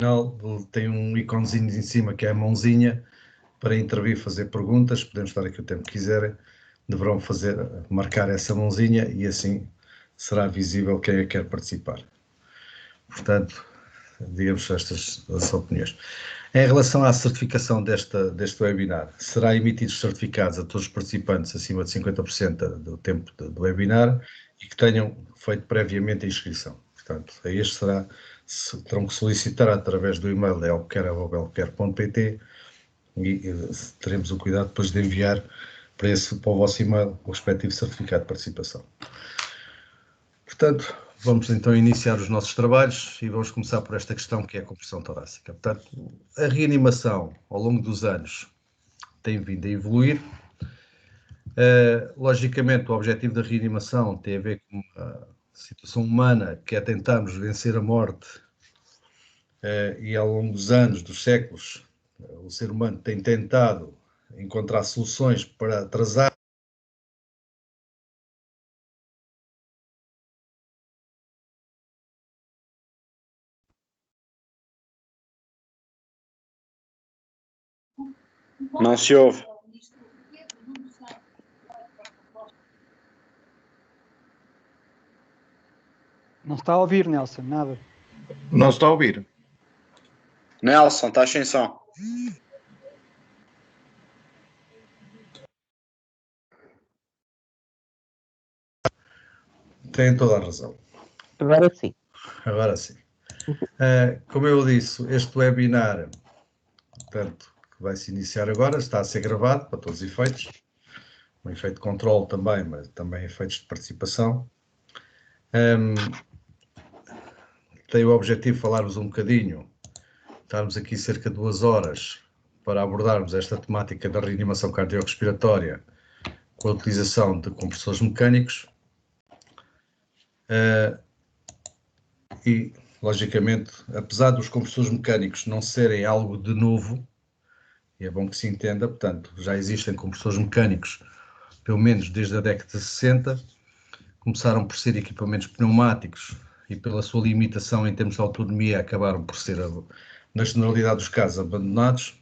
final tem um íconezinho em cima que é a mãozinha para intervir, fazer perguntas. Podemos estar aqui o tempo que quiserem. Deverão marcar essa mãozinha e assim será visível quem é que quer participar. Portanto, digamos estas as opiniões. Em relação à certificação deste webinar, será emitidos certificados a todos os participantes acima de 50% do tempo do webinar e que tenham feito previamente a inscrição. Portanto, a este terão que solicitar através do e-mail elquer@elquer.pt e teremos o cuidado depois de enviar para o vosso e-mail o respectivo certificado de participação. Portanto, vamos então iniciar os nossos trabalhos e vamos começar por esta questão que é a compressão torácica. Portanto, a reanimação ao longo dos anos tem vindo a evoluir. Logicamente, o objetivo da reanimação tem a ver com a situação humana, que é tentarmos vencer a morte, e ao longo dos anos, dos séculos, o ser humano tem tentado encontrar soluções para atrasar Não se ouve. Não está a ouvir, Nelson, nada. Não se está a ouvir. Nelson, estás sem som. Tem toda a razão. Agora sim. Agora sim. Como eu disse, este webinar, portanto, que vai se iniciar agora, está a ser gravado para todos os efeitos. Um efeito de controle também, mas também efeitos de participação. Tem o objetivo de falarmos um bocadinho, estarmos aqui cerca de 2 horas para abordarmos esta temática da reanimação cardiorrespiratória com a utilização de compressores mecânicos. E, logicamente, apesar dos compressores mecânicos não serem algo de novo, e é bom que se entenda, portanto, já existem compressores mecânicos, pelo menos desde a década de 60, começaram por ser equipamentos pneumáticos e pela sua limitação em termos de autonomia acabaram por ser, na generalidade dos casos, abandonados.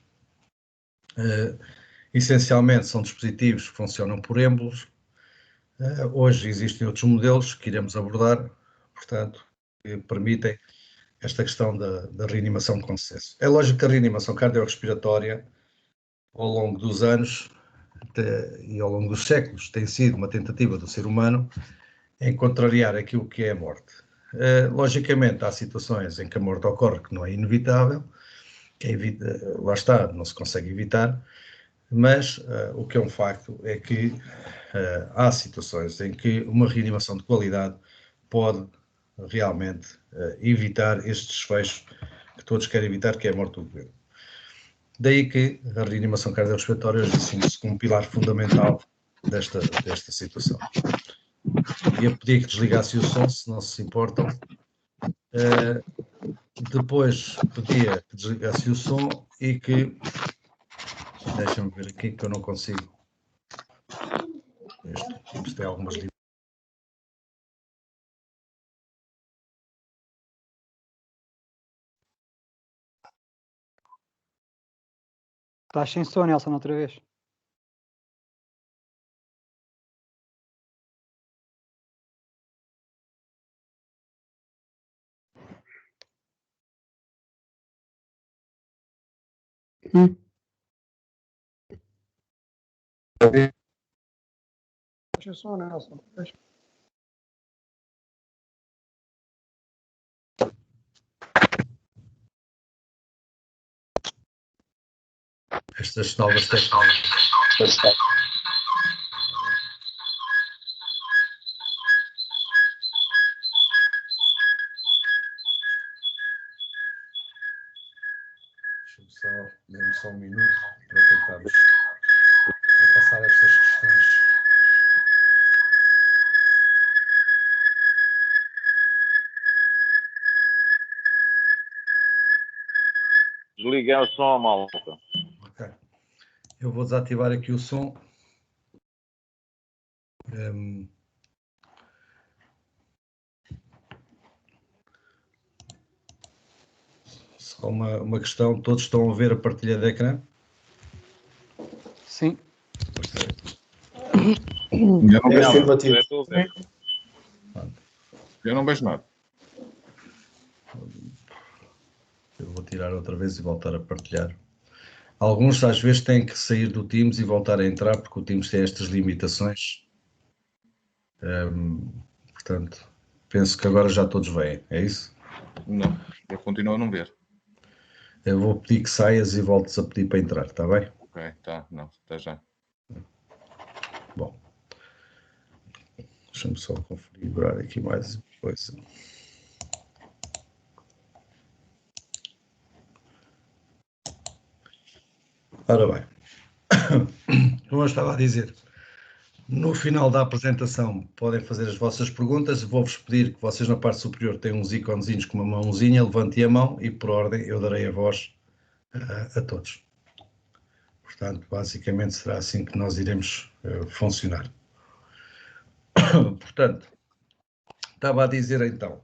Essencialmente são dispositivos que funcionam por êmbolos. Hoje existem outros modelos que iremos abordar, portanto, que permitem esta questão da reanimação com sucesso. É lógico que a reanimação cardiorrespiratória, ao longo dos anos e ao longo dos séculos, tem sido uma tentativa do ser humano em contrariar aquilo que é a morte. Logicamente, há situações em que a morte ocorre que não é inevitável, lá está, não se consegue evitar, mas o que é um facto é que há situações em que uma reanimação de qualidade pode realmente evitar este desfecho que todos querem evitar, que é a morte do doente. Daí que a reanimação cardiorrespiratória assume-se como um pilar fundamental desta situação. E eu pedia que desligasse o som, se não se importam. Depois pedia que desligasse o som e que... Deixa-me ver aqui que eu não consigo. Isto tem algumas limitações. Estás sem som, Nelson, outra vez. Deixa só, Nelson. Estas novas tecnologias. Dê-me só um minuto para tentarmos passar estas questões. Desliguei o som, malta. Ok. Eu vou desativar aqui o som. Só Só uma questão, todos estão a ver a partilha de ecrã? Sim. Eu não É vejo, afirmativo. É tu, Zé. eu não vejo nada. Eu vou tirar outra vez e voltar a partilhar. Alguns às vezes têm que sair do Teams e voltar a entrar porque o Teams tem estas limitações. Portanto, penso que agora já todos vêm, é isso? Não, eu continuo a não ver. Eu vou pedir que saias e voltes a pedir para entrar, está bem? Ok, tá, não, até já. Bom, deixa-me só configurar aqui mais uma coisa. Ora bem, como eu estava a dizer, no final da apresentação podem fazer as vossas perguntas. Vou-vos pedir que vocês na parte superior tenham uns iconezinhos com uma mãozinha, levantem a mão e por ordem eu darei a voz a todos. Portanto, basicamente será assim que nós iremos funcionar. Portanto, estava a dizer então,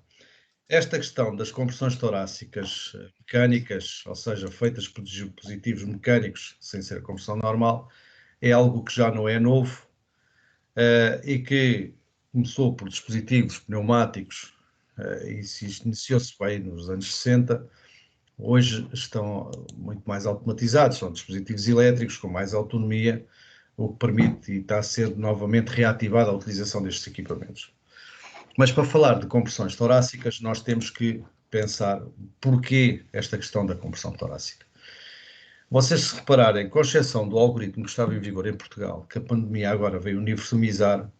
esta questão das compressões torácicas mecânicas, ou seja, feitas por dispositivos mecânicos sem ser compressão normal, é algo que já não é novo e que começou por dispositivos pneumáticos e se iniciou-se bem nos anos 60. Hoje estão muito mais automatizados, são dispositivos elétricos com mais autonomia, o que permite e está a ser novamente reativada a utilização destes equipamentos. Mas para falar de compressões torácicas, nós temos que pensar porquê esta questão da compressão torácica. Vocês se repararem, com exceção do algoritmo que estava em vigor em Portugal, que a pandemia agora veio uniformizar,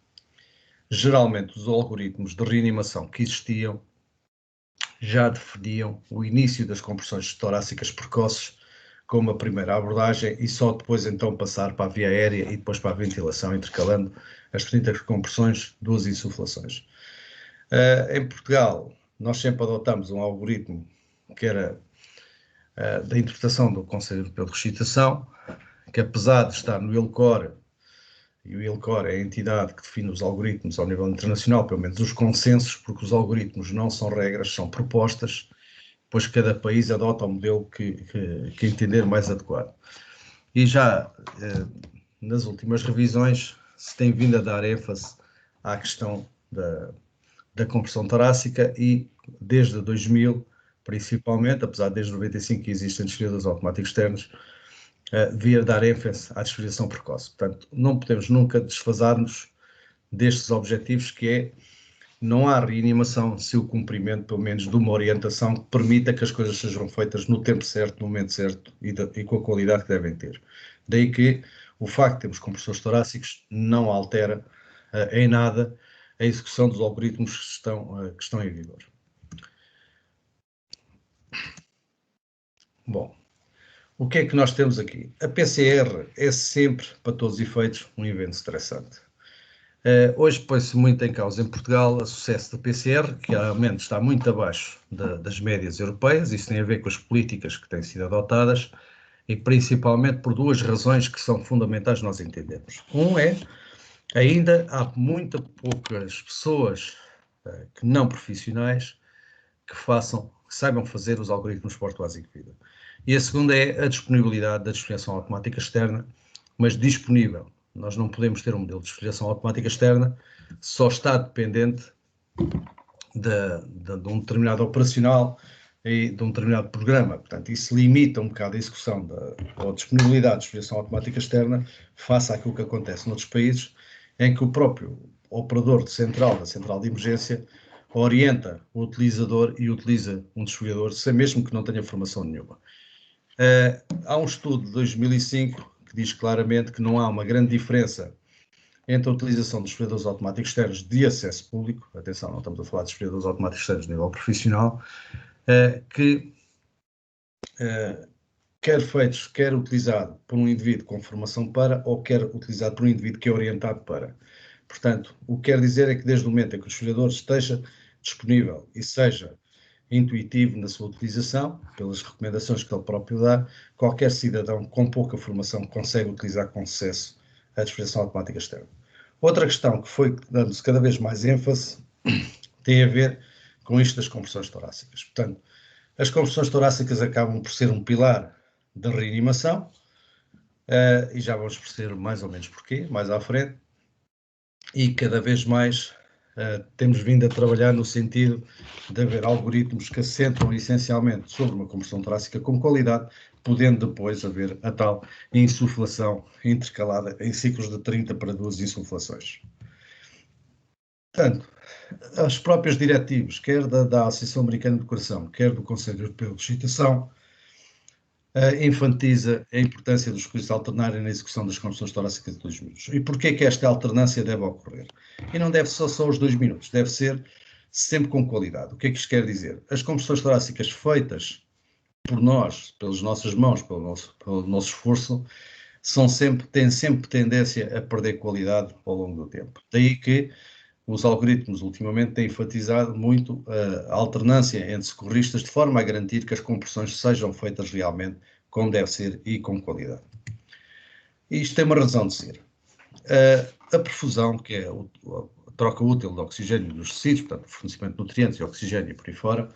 geralmente os algoritmos de reanimação que existiam já definiam o início das compressões torácicas precoces como a primeira abordagem e só depois então passar para a via aérea e depois para a ventilação, intercalando as 30 compressões, 2 insuflações. Em Portugal, nós sempre adotamos um algoritmo que era da interpretação do Conselho Europeu de Ressuscitação, que apesar de estar no ILCOR, e o ILCOR é a entidade que define os algoritmos ao nível internacional, pelo menos os consensos, porque os algoritmos não são regras, são propostas, pois cada país adota o modelo que entender mais adequado. E já nas últimas revisões se tem vindo a dar ênfase à questão da compressão torácica e desde 2000, principalmente, apesar de desde 95 que existem desfibriladores automáticos externos, vir dar ênfase à desfibrilação precoce. Portanto, não podemos nunca desfasar-nos destes objetivos, que é, não há reanimação sem o cumprimento, pelo menos, de uma orientação que permita que as coisas sejam feitas no tempo certo, no momento certo e com a qualidade que devem ter. Daí que o facto de termos compressores torácicos não altera em nada a execução dos algoritmos que estão em vigor. Bom, o que é que nós temos aqui? A PCR é sempre, para todos os efeitos, um evento estressante. Hoje põe-se muito em causa em Portugal o sucesso da PCR, que realmente está muito abaixo das médias europeias. Isso tem a ver com as políticas que têm sido adotadas e principalmente por 2 razões que são fundamentais nós entendermos. Um é, ainda há muito poucas pessoas que não profissionais que saibam fazer os algoritmos Porto Básico de Vida. E a segunda é a disponibilidade da desfiliação automática externa, mas disponível. Nós não podemos ter um modelo de desfiliação automática externa, só está dependente de um determinado operacional e de um determinado programa. Portanto, isso limita um bocado a execução ou a disponibilidade de desfiliação automática externa face àquilo que acontece noutros países, em que o próprio operador da central de emergência, orienta o utilizador e utiliza um desfibrilador, sem mesmo que não tenha formação nenhuma. Há um estudo de 2005 que diz claramente que não há uma grande diferença entre a utilização dos desfibriladores automáticos externos de acesso público, atenção, não estamos a falar de desfibriladores automáticos externos de nível profissional, que quer utilizado por um indivíduo com formação para, ou quer utilizado por um indivíduo que é orientado para. Portanto, o que quer dizer é que desde o momento em que o desfibrilador esteja disponível e seja intuitivo na sua utilização, pelas recomendações que ele próprio dá, qualquer cidadão com pouca formação consegue utilizar com sucesso a desfibrilação automática externa. Outra questão que foi dando-se cada vez mais ênfase tem a ver com isto das compressões torácicas. Portanto, As compressões torácicas acabam por ser um pilar da reanimação, e já vamos perceber mais ou menos porquê, mais à frente, e cada vez mais temos vindo a trabalhar no sentido de haver algoritmos que assentam essencialmente sobre uma compressão torácica com qualidade, podendo depois haver a tal insuflação intercalada em ciclos de 30 para 2 insuflações. Portanto, as próprias diretivas, quer da Associação Americana do Coração, quer do Conselho Europeu de Excitação, enfatiza a importância dos recursos alternarem na execução das compressões torácicas de 2 minutos. E porquê que esta alternância deve ocorrer? E não deve ser só os 2 minutos, deve ser sempre com qualidade. O que é que isto quer dizer? As compressões torácicas feitas por nós, pelas nossas mãos, pelo nosso esforço, têm sempre tendência a perder qualidade ao longo do tempo. Daí que os algoritmos ultimamente têm enfatizado muito a alternância entre socorristas de forma a garantir que as compressões sejam feitas realmente como deve ser e com qualidade. E isto tem uma razão de ser. A perfusão, que é a troca útil de oxigênio nos tecidos, portanto, o fornecimento de nutrientes e oxigênio por aí fora,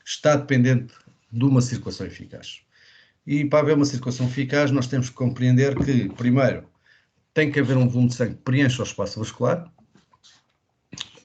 está dependente de uma circulação eficaz. E para haver uma circulação eficaz, nós temos que compreender que, primeiro, tem que haver um volume de sangue que preencha o espaço vascular,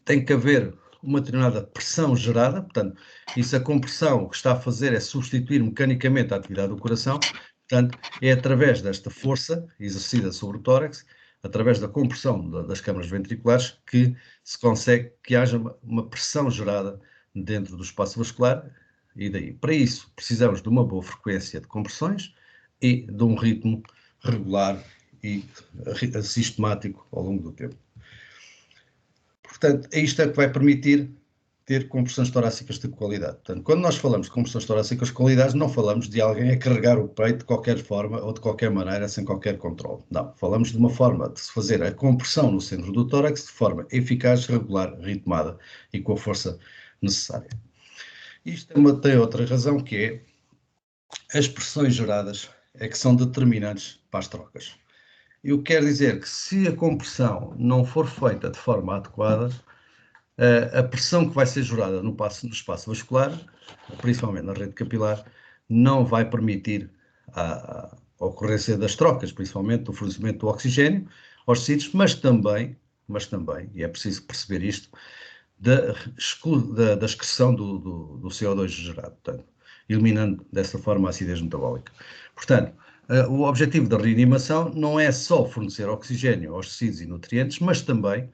tem que haver uma determinada pressão gerada, portanto, e se a compressão o que está a fazer é substituir mecanicamente a atividade do coração, portanto, é através desta força exercida sobre o tórax, através da compressão das câmaras ventriculares, que se consegue que haja uma pressão gerada dentro do espaço vascular, e daí. Para isso, precisamos de uma boa frequência de compressões e de um ritmo regular e sistemático ao longo do tempo. Portanto, é isto que vai permitir ter compressões torácicas de qualidade. Portanto, quando nós falamos de compressões torácicas de qualidade, não falamos de alguém a carregar o peito de qualquer forma ou de qualquer maneira, sem qualquer controle. Não, falamos de uma forma de se fazer a compressão no centro do tórax de forma eficaz, regular, ritmada e com a força necessária. Isto tem outra razão, que é as pressões geradas é que são determinantes para as trocas. E o que quer dizer que se a compressão não for feita de forma adequada, a pressão que vai ser gerada no espaço vascular, principalmente na rede capilar, não vai permitir a ocorrência das trocas, principalmente do fornecimento do oxigênio aos tecidos, mas também, e é preciso perceber isto, da excreção do CO2 gerado, portanto, eliminando dessa forma a acidez metabólica. Portanto, o objetivo da reanimação não é só fornecer oxigênio aos tecidos e nutrientes, mas também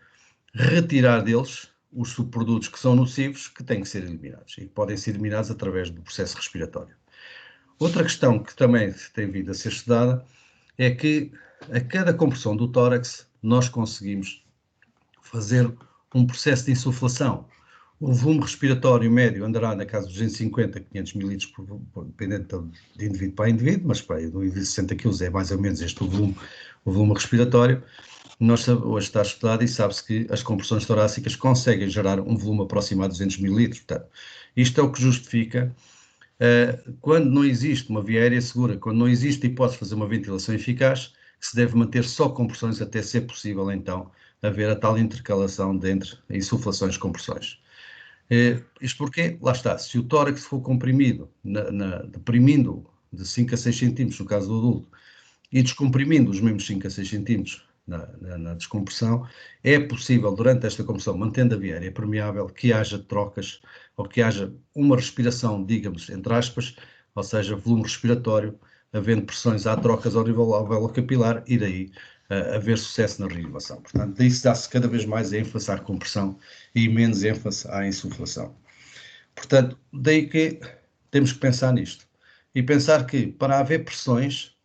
retirar deles os subprodutos que são nocivos, que têm que ser eliminados e que podem ser eliminados através do processo respiratório. Outra questão que também tem vindo a ser estudada é que a cada compressão do tórax nós conseguimos fazer um processo de insuflação. O volume respiratório médio andará na casa de 250 a 500 ml, dependente de indivíduo para indivíduo, mas para do indivíduo de 60 kg é mais ou menos este o volume respiratório. Hoje está estudado e sabe-se que as compressões torácicas conseguem gerar um volume aproximado de 200 ml. Portanto, isto é o que justifica, quando não existe uma via aérea segura, quando não existe hipótese de fazer uma ventilação eficaz, que se deve manter só compressões até ser possível, então, haver a tal intercalação entre insuflações e compressões. Isto porque, lá está, se o tórax for comprimido, deprimindo de 5 a 6 centímetros no caso do adulto, e descomprimindo os mesmos 5 a 6 centímetros na descompressão, é possível, durante esta compressão, mantendo a via aérea permeável, que haja trocas, ou que haja uma respiração, digamos, entre aspas, ou seja, volume respiratório, havendo pressões, há trocas ao nível alvéolo capilar, e daí haver sucesso na reanimação. Portanto, daí se dá-se cada vez mais ênfase à compressão e menos ênfase à insuflação. Portanto, daí que temos que pensar nisto. E pensar que, para haver pressões,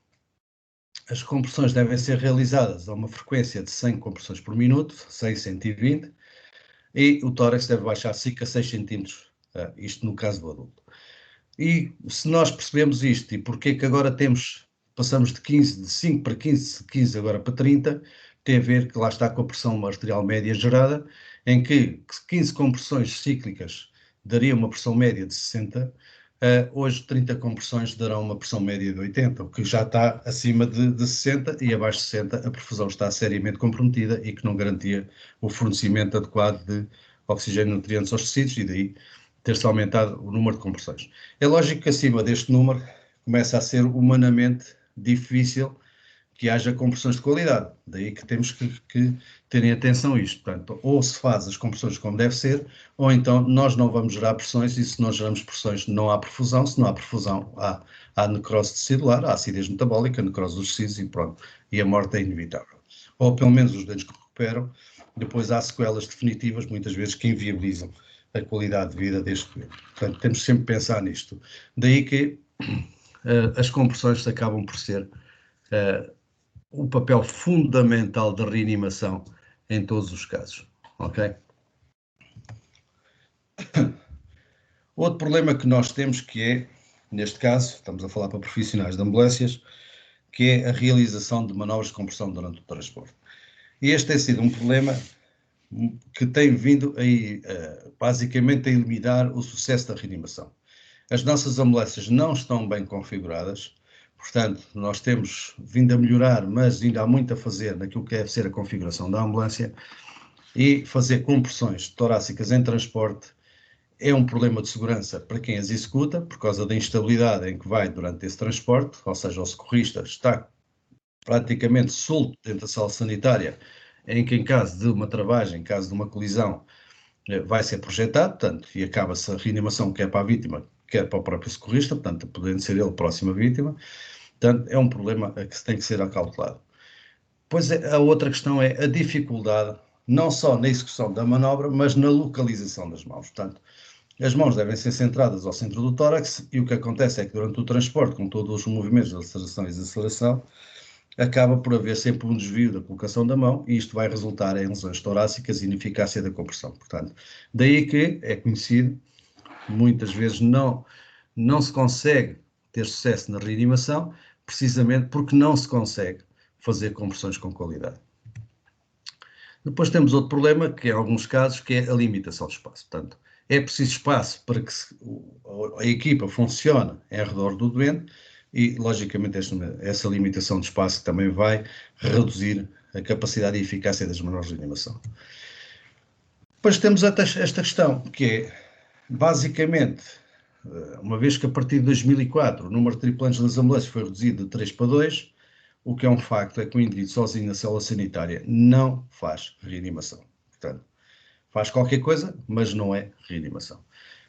as compressões devem ser realizadas a uma frequência de 100 compressões por minuto, 100, 120, e o tórax deve baixar 5 a 6 centímetros, isto no caso do adulto. E se nós percebemos isto, e porque que agora passamos de 5 para 15, de 15 agora para 30, tem a ver que lá está com a pressão arterial média gerada, em que 15 compressões cíclicas daria uma pressão média de 60, hoje 30 compressões darão uma pressão média de 80, o que já está acima de 60, e abaixo de 60 a perfusão está seriamente comprometida e que não garantia o fornecimento adequado de oxigênio e nutrientes aos tecidos, e daí ter-se aumentado o número de compressões. É lógico que acima deste número começa a ser humanamente difícil que haja compressões de qualidade. Daí que temos que terem atenção a isto. Portanto, ou se faz as compressões como deve ser, ou então nós não vamos gerar pressões, e se não geramos pressões não há perfusão, se não há perfusão há necrose tecidular, há acidez metabólica, necrose dos tecidos e pronto, e a morte é inevitável. Ou pelo menos os doentes que recuperam, depois há sequelas definitivas, muitas vezes que inviabilizam a qualidade de vida deste doente. Portanto, temos sempre que pensar nisto. Daí que as compressões acabam por ser o papel fundamental da reanimação em todos os casos, ok? Outro problema que nós temos que é, neste caso, estamos a falar para profissionais de ambulâncias, que é a realização de manobras de compressão durante o transporte. E este tem sido um problema que tem vindo basicamente a eliminar o sucesso da reanimação. As nossas ambulâncias não estão bem configuradas, portanto, nós temos vindo a melhorar, mas ainda há muito a fazer naquilo que deve ser a configuração da ambulância, e fazer compressões torácicas em transporte é um problema de segurança para quem as executa, por causa da instabilidade em que vai durante esse transporte, ou seja, o socorrista está praticamente solto dentro da sala sanitária, em que em caso de uma travagem, em caso de uma colisão, vai ser projetado, portanto, e acaba-se a reanimação quer para a vítima, quer para o próprio socorrista, portanto, podendo ser ele a próxima vítima. Portanto, é um problema que tem que ser acautelado. Pois a outra questão é a dificuldade, não só na execução da manobra, mas na localização das mãos. Portanto, as mãos devem ser centradas ao centro do tórax e o que acontece é que durante o transporte, com todos os movimentos de aceleração e desaceleração, acaba por haver sempre um desvio da colocação da mão e isto vai resultar em lesões torácicas e ineficácia da compressão. Portanto, daí que é conhecido, muitas vezes não se consegue ter sucesso na reanimação, precisamente porque não se consegue fazer compressões com qualidade. Depois temos outro problema, que em alguns casos, que é a limitação de espaço. Portanto, é preciso espaço para que a equipa funcione em redor do doente e, logicamente, essa limitação de espaço também vai reduzir a capacidade e eficácia das manobras de reanimação. Depois temos esta questão, que é, basicamente, uma vez que a partir de 2004 o número de tripulantes das ambulâncias foi reduzido de 3 para 2, o que é um facto é que o indivíduo sozinho na célula sanitária não faz reanimação. Portanto, faz qualquer coisa, mas não é reanimação.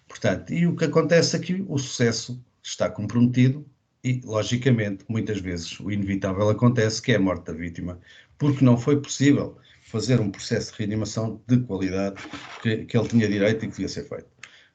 Portanto, e o que acontece aqui, o sucesso está comprometido e, logicamente, muitas vezes o inevitável acontece, que é a morte da vítima, porque não foi possível fazer um processo de reanimação de qualidade que ele tinha direito e que devia ser feito.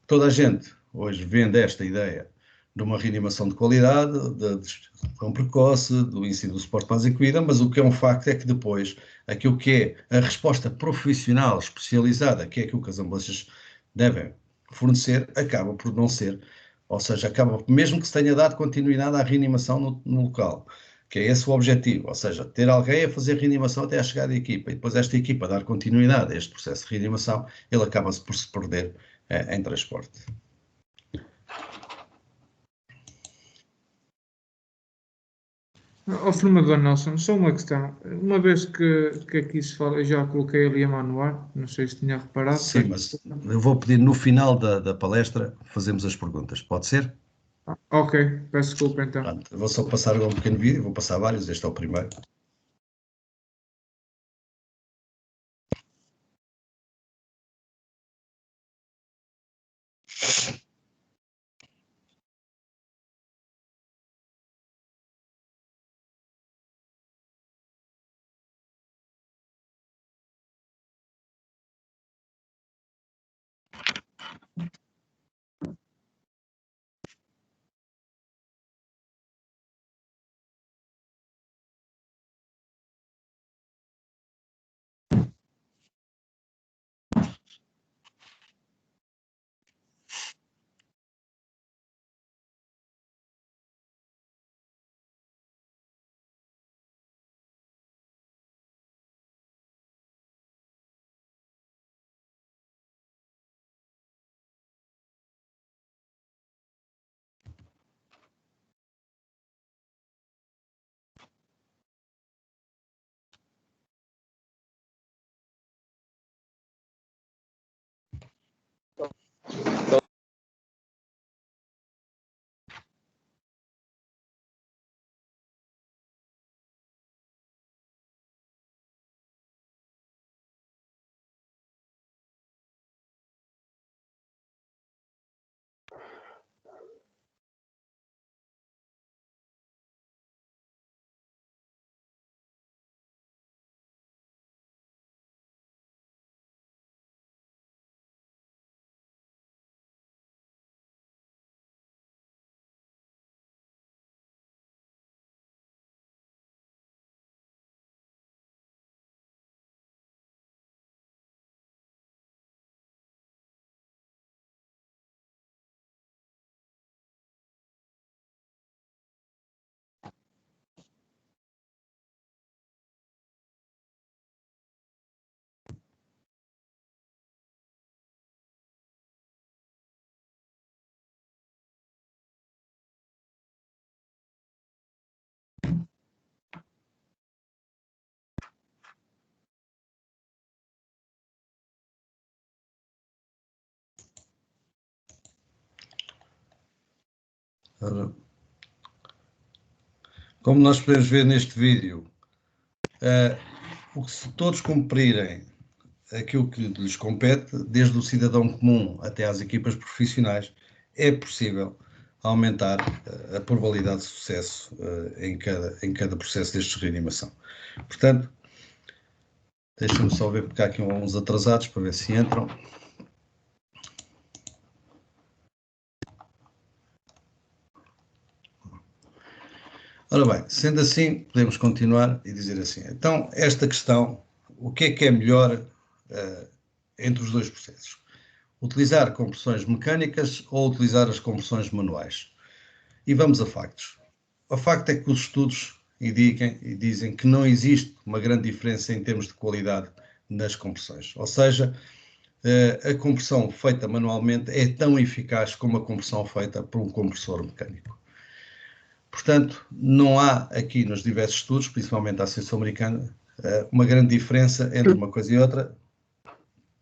Toda a gente hoje vende esta ideia de uma reanimação de qualidade, da detecção precoce, do ensino do suporte básico de vida, mas o que é um facto é que depois aquilo que é a resposta profissional especializada, que é aquilo que as ambulâncias devem fornecer, acaba por não ser, ou seja, acaba, mesmo que se tenha dado continuidade à reanimação no local, que é esse o objetivo, ou seja, ter alguém a fazer reanimação até a chegada da equipa, e depois esta equipa dar continuidade a este processo de reanimação, ele acaba-se por se perder em transporte. Ao formador Nelson, só uma questão. Uma vez que aqui se fala, eu já coloquei ali a mão no ar, não sei se tinha reparado. Sim, mas eu vou pedir no final da palestra fazemos as perguntas, pode ser? Ok, peço desculpa então. Pronto, vou só passar agora um pequeno vídeo, vou passar vários, este é o primeiro. Ora, como nós podemos ver neste vídeo, se todos cumprirem aquilo que lhes compete, desde o cidadão comum até às equipas profissionais, é possível aumentar a probabilidade de sucesso em cada processo destes de reanimação. Portanto, deixem-me só ver, porque há aqui uns atrasados para ver se entram. Ora bem, sendo assim, podemos continuar e dizer assim, então, esta questão, o que é melhor entre os dois processos? Utilizar compressões mecânicas ou utilizar as compressões manuais? E vamos a factos. O facto é que os estudos dizem que não existe uma grande diferença em termos de qualidade nas compressões. Ou seja, a compressão feita manualmente é tão eficaz como a compressão feita por um compressor mecânico. Portanto, não há aqui nos diversos estudos, principalmente a Associação Americana, uma grande diferença entre uma coisa e outra.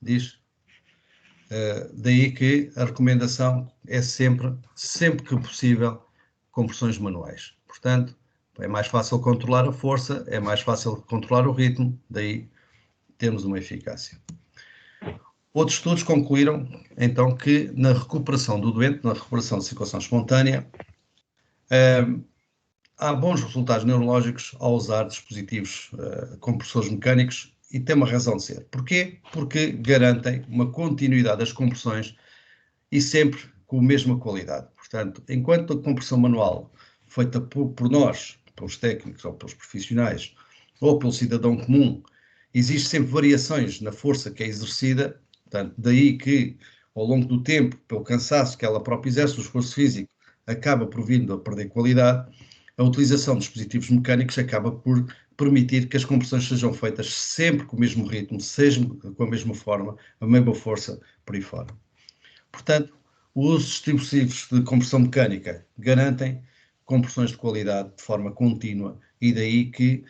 Diz? Daí que a recomendação é sempre que possível, compressões manuais. Portanto, é mais fácil controlar a força, é mais fácil controlar o ritmo, daí temos uma eficácia. Outros estudos concluíram, então, que na recuperação do doente, na recuperação de circulação espontânea, há bons resultados neurológicos ao usar dispositivos compressores mecânicos e tem uma razão de ser. Porquê? Porque garantem uma continuidade das compressões e sempre com a mesma qualidade. Portanto, enquanto a compressão manual feita por nós, pelos técnicos ou pelos profissionais, ou pelo cidadão comum, existe sempre variações na força que é exercida, portanto, daí que, ao longo do tempo, pelo cansaço que ela própria exerce, o esforço físico acaba por vindo a perder qualidade, a utilização de dispositivos mecânicos acaba por permitir que as compressões sejam feitas sempre com o mesmo ritmo, seja com a mesma forma, a mesma força por aí fora. Portanto, os dispositivos de compressão mecânica garantem compressões de qualidade de forma contínua e daí que,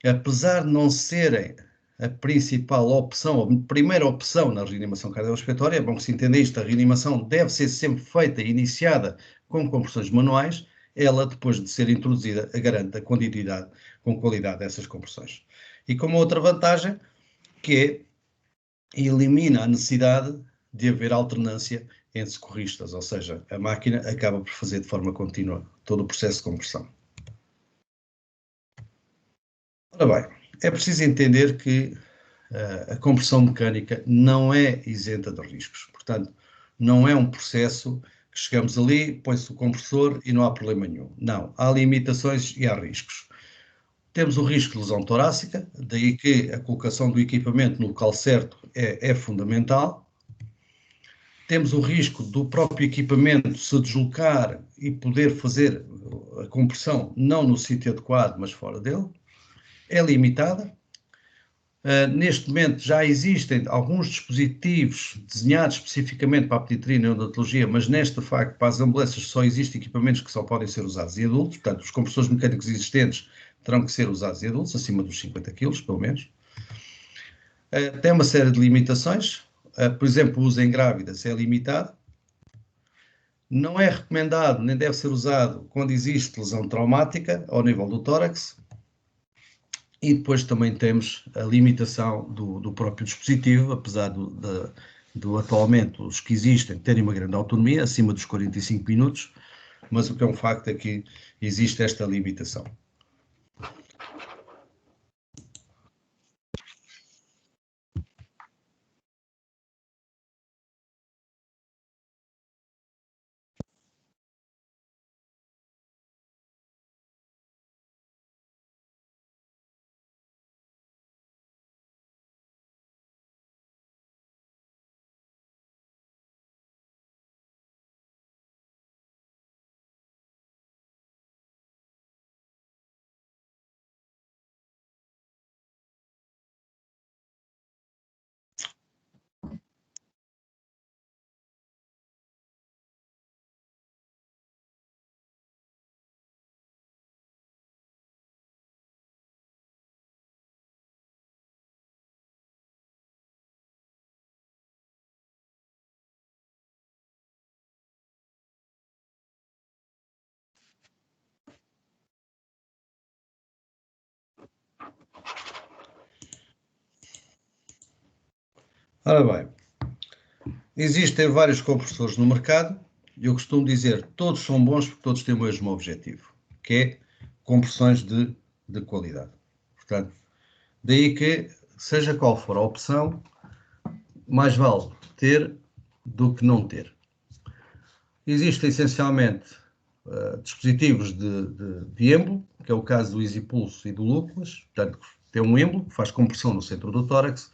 apesar de não serem a principal opção, a primeira opção na reanimação cardiorrespiratória, é bom que se entenda isto, a reanimação deve ser sempre feita e iniciada com compressões manuais, ela, depois de ser introduzida, garante a quantidade com qualidade dessas compressões. E com uma outra vantagem, que é, elimina a necessidade de haver alternância entre socorristas, ou seja, a máquina acaba por fazer de forma contínua todo o processo de compressão. Ora bem, é preciso entender que a compressão mecânica não é isenta de riscos, portanto, não é um processo que chegamos ali, põe-se o compressor e não há problema nenhum. Não, há limitações e há riscos. Temos o risco de lesão torácica, daí que a colocação do equipamento no local certo é fundamental. Temos o risco do próprio equipamento se deslocar e poder fazer a compressão não no sítio adequado, mas fora dele. É limitada. Neste momento já existem alguns dispositivos desenhados especificamente para a pediatria e neonatologia, mas neste facto, para as ambulâncias, só existem equipamentos que só podem ser usados em adultos, portanto, os compressores mecânicos existentes terão que ser usados em adultos, acima dos 50 kg, pelo menos. Tem uma série de limitações, por exemplo, o uso em grávidas é limitado. Não é recomendado, nem deve ser usado quando existe lesão traumática ao nível do tórax. E depois também temos a limitação do próprio dispositivo, apesar do atualmente os que existem terem uma grande autonomia, acima dos 45 minutos, mas o que é um facto é que existe esta limitação. Ora bem, existem vários compressores no mercado e eu costumo dizer todos são bons porque todos têm o mesmo objetivo, que é compressões de qualidade. Portanto, daí que, seja qual for a opção, mais vale ter do que não ter. Existem essencialmente dispositivos de êmbolo, que é o caso do EasyPulse e do Lúpulas. Portanto, tem um êmbolo que faz compressão no centro do tórax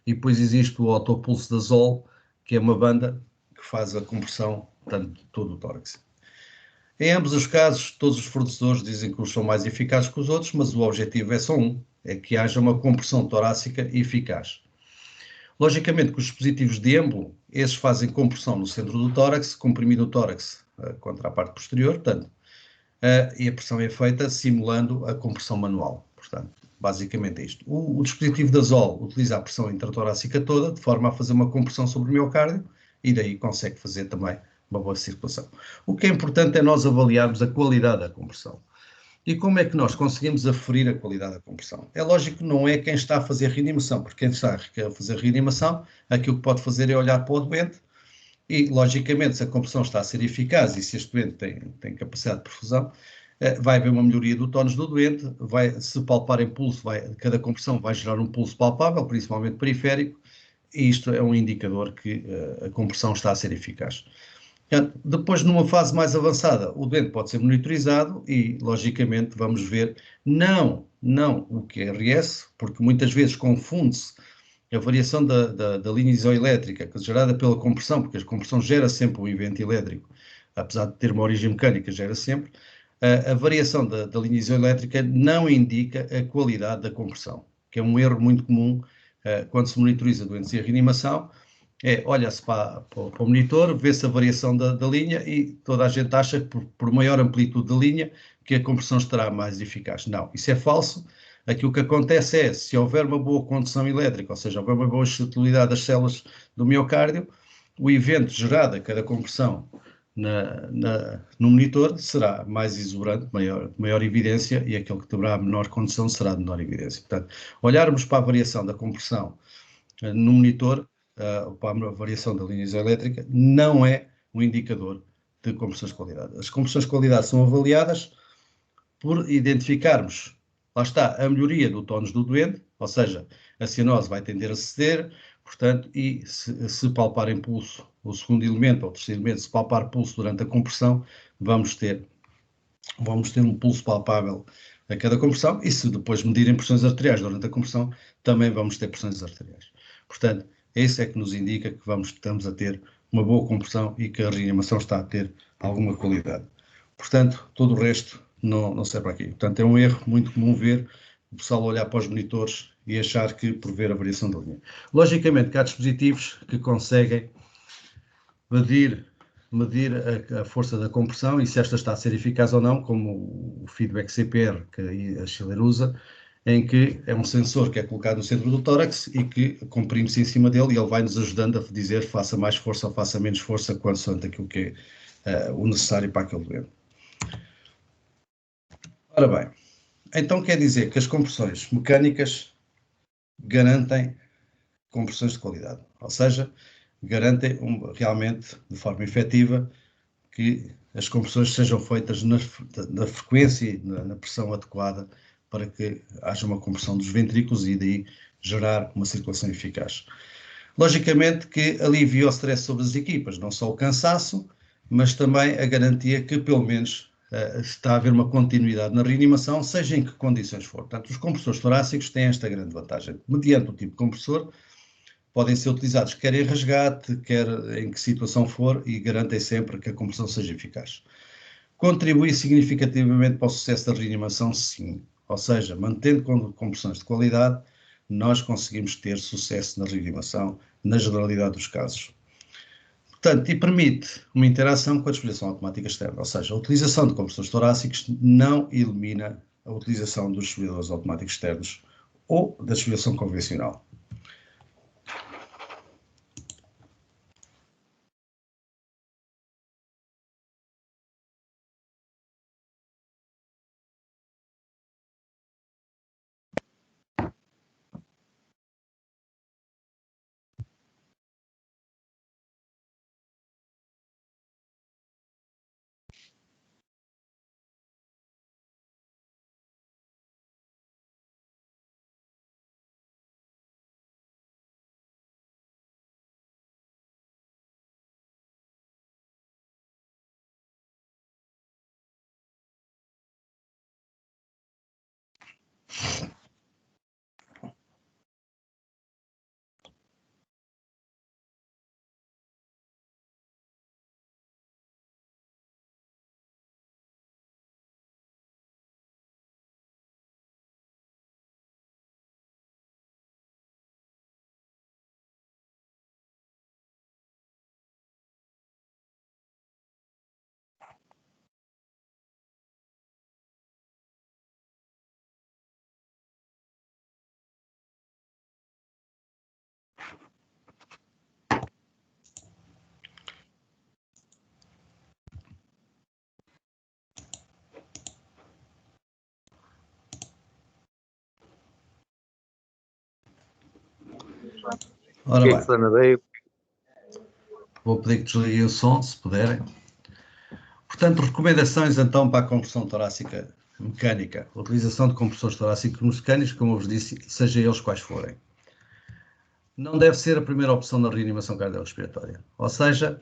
e depois existe o Autopulse da Zoll, que é uma banda que faz a compressão, portanto, de todo o tórax. Em ambos os casos, todos os fornecedores dizem que uns são mais eficazes que os outros, mas o objetivo é só um, é que haja uma compressão torácica eficaz. Logicamente que os dispositivos de êmbolo, esses fazem compressão no centro do tórax, comprimindo o tórax contra a parte posterior, portanto, e a pressão é feita simulando a compressão manual. Portanto, basicamente é isto. O dispositivo da Zoll utiliza a pressão intratorácica toda, de forma a fazer uma compressão sobre o miocárdio, e daí consegue fazer também uma boa circulação. O que é importante é nós avaliarmos a qualidade da compressão. E como é que nós conseguimos aferir a qualidade da compressão? É lógico que não é quem está a fazer reanimação, porque quem está a fazer reanimação, aquilo que pode fazer é olhar para o doente e, logicamente, se a compressão está a ser eficaz e se este doente tem capacidade de perfusão, vai haver uma melhoria do tónus do doente, se palpar em pulso, cada compressão vai gerar um pulso palpável, principalmente periférico, e isto é um indicador que a compressão está a ser eficaz. Depois, numa fase mais avançada, o doente pode ser monitorizado e, logicamente, vamos ver não o QRS, porque muitas vezes confunde-se a variação da linha isoelétrica gerada pela compressão, porque a compressão gera sempre um evento elétrico, apesar de ter uma origem mecânica, gera sempre. A variação da linha isoelétrica não indica a qualidade da compressão, que é um erro muito comum quando se monitoriza doentes em reanimação. Olha-se para o monitor, vê-se a variação da linha e toda a gente acha que por maior amplitude de linha que a compressão estará mais eficaz. Não, isso é falso. Aquilo que acontece é, se houver uma boa condução elétrica, ou seja, houver uma boa utilidade das células do miocárdio, o evento gerado a cada compressão no monitor será mais exuberante, maior evidência, e aquele que terá menor condução será de menor evidência. Portanto, olharmos para a variação da compressão no monitor, para a variação da linha isoelétrica, não é um indicador de compressões de qualidade. As compressões de qualidade são avaliadas por identificarmos, lá está, a melhoria do tónus do doente, ou seja, a cianose vai tender a ceder, portanto, e se palpar em pulso o segundo elemento ou o terceiro elemento, se palpar pulso durante a compressão, vamos ter um pulso palpável a cada compressão, e se depois medirem pressões arteriais durante a compressão, também vamos ter pressões arteriais. Portanto, isso é que nos indica que estamos a ter uma boa compressão e que a reanimação está a ter alguma qualidade. Portanto, todo o resto não serve aqui. Portanto, é um erro muito comum ver o pessoal olhar para os monitores e achar que por ver a variação da linha. Logicamente que há dispositivos que conseguem medir a força da compressão e se esta está a ser eficaz ou não, como o feedback CPR que a Schiller usa, em que é um sensor que é colocado no centro do tórax e que comprime-se em cima dele e ele vai nos ajudando a dizer faça mais força ou faça menos força consoante aquilo que é o necessário para aquele doente. Ora bem, então quer dizer que as compressões mecânicas garantem compressões de qualidade, ou seja, garantem realmente de forma efetiva que as compressões sejam feitas na frequência e na pressão adequada para que haja uma compressão dos ventrículos e daí gerar uma circulação eficaz. Logicamente que alivia o stress sobre as equipas, não só o cansaço, mas também a garantia que pelo menos está a haver uma continuidade na reanimação, seja em que condições for. Portanto, os compressores torácicos têm esta grande vantagem. Mediante o tipo de compressor, podem ser utilizados quer em resgate, quer em que situação for, e garantem sempre que a compressão seja eficaz. Contribui significativamente para o sucesso da reanimação, sim. Ou seja, mantendo compressões de qualidade, nós conseguimos ter sucesso na reanimação, na generalidade dos casos. Portanto, e permite uma interação com a desfibrilação automática externa, ou seja, a utilização de compressores torácicos não elimina a utilização dos desfibriladores automáticos externos ou da desfibrilação convencional. Ora que bem, está na veio? vou pedir que desliguem o som, se puderem. Portanto, recomendações então para a compressão torácica mecânica. A utilização de compressores torácicos mecânicos, como eu vos disse, seja eles quais forem. Não deve ser a primeira opção na reanimação cardiorrespiratória. Ou seja,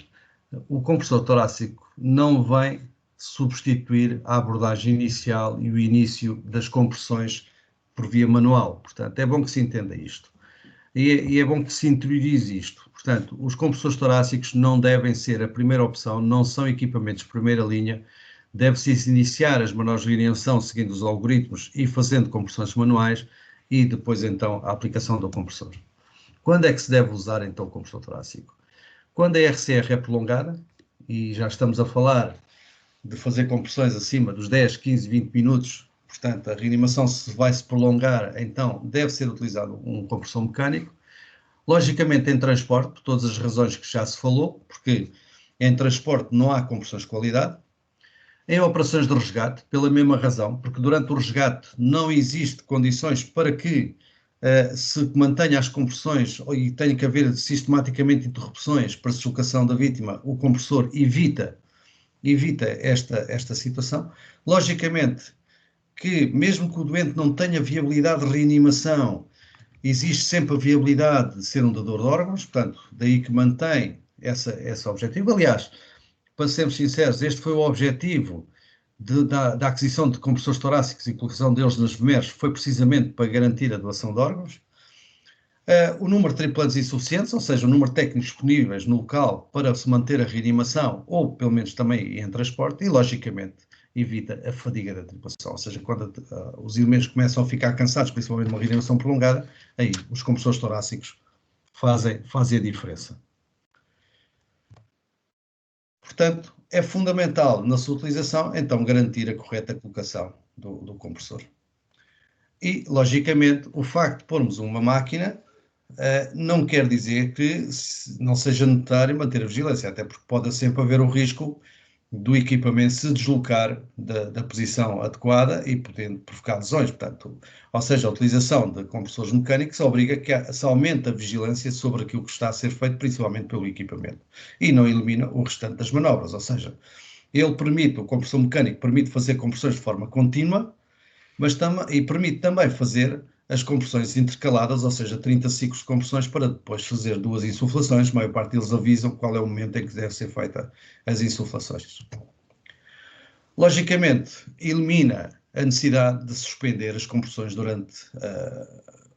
o compressor torácico não vem substituir a abordagem inicial e o início das compressões por via manual. Portanto, é bom que se entenda isto. E é bom que se interiorize isto. Portanto, os compressores torácicos não devem ser a primeira opção, não são equipamentos de primeira linha, deve-se iniciar as manobras de reanimação seguindo os algoritmos e fazendo compressões manuais e depois então a aplicação do compressor. Quando é que se deve usar então o compressor torácico? Quando a RCR é prolongada, e já estamos a falar de fazer compressões acima dos 10, 15, 20 minutos, portanto a reanimação se vai se prolongar, então deve ser utilizado um compressor mecânico. Logicamente em transporte, por todas as razões que já se falou, porque em transporte não há compressões de qualidade. Em operações de resgate, pela mesma razão, porque durante o resgate não existe condições para que se mantenha as compressões e tenha que haver sistematicamente interrupções para a deslocação da vítima, o compressor evita esta situação. Logicamente que mesmo que o doente não tenha viabilidade de reanimação, existe sempre a viabilidade de ser um dador de órgãos, portanto, daí que mantém esse objetivo. Aliás, para sermos sinceros, este foi o objetivo da aquisição de compressores torácicos e colocação deles nas VMERs, foi precisamente para garantir a doação de órgãos. O número de tripulantes insuficientes, ou seja, o número de técnicos disponíveis no local para se manter a reanimação, ou pelo menos também em transporte, e logicamente evita a fadiga da tripulação, ou seja, quando os elementos começam a ficar cansados, principalmente numa reanimação prolongada, aí os compressores torácicos fazem a diferença. Portanto, é fundamental na sua utilização, então, garantir a correta colocação do compressor. E, logicamente, o facto de pormos uma máquina não quer dizer que não seja necessário manter a vigilância, até porque pode sempre haver o risco do equipamento se deslocar da posição adequada e podendo provocar lesões. Portanto, ou seja, a utilização de compressores mecânicos obriga que se aumente a vigilância sobre aquilo que está a ser feito, principalmente pelo equipamento, e não elimina o restante das manobras, ou seja, o compressor mecânico permite fazer compressões de forma contínua, mas permite também fazer as compressões intercaladas, ou seja, 30 ciclos de compressões para depois fazer 2 insuflações. A maior parte deles avisam qual é o momento em que deve ser feita as insuflações. Logicamente, elimina a necessidade de suspender as compressões durante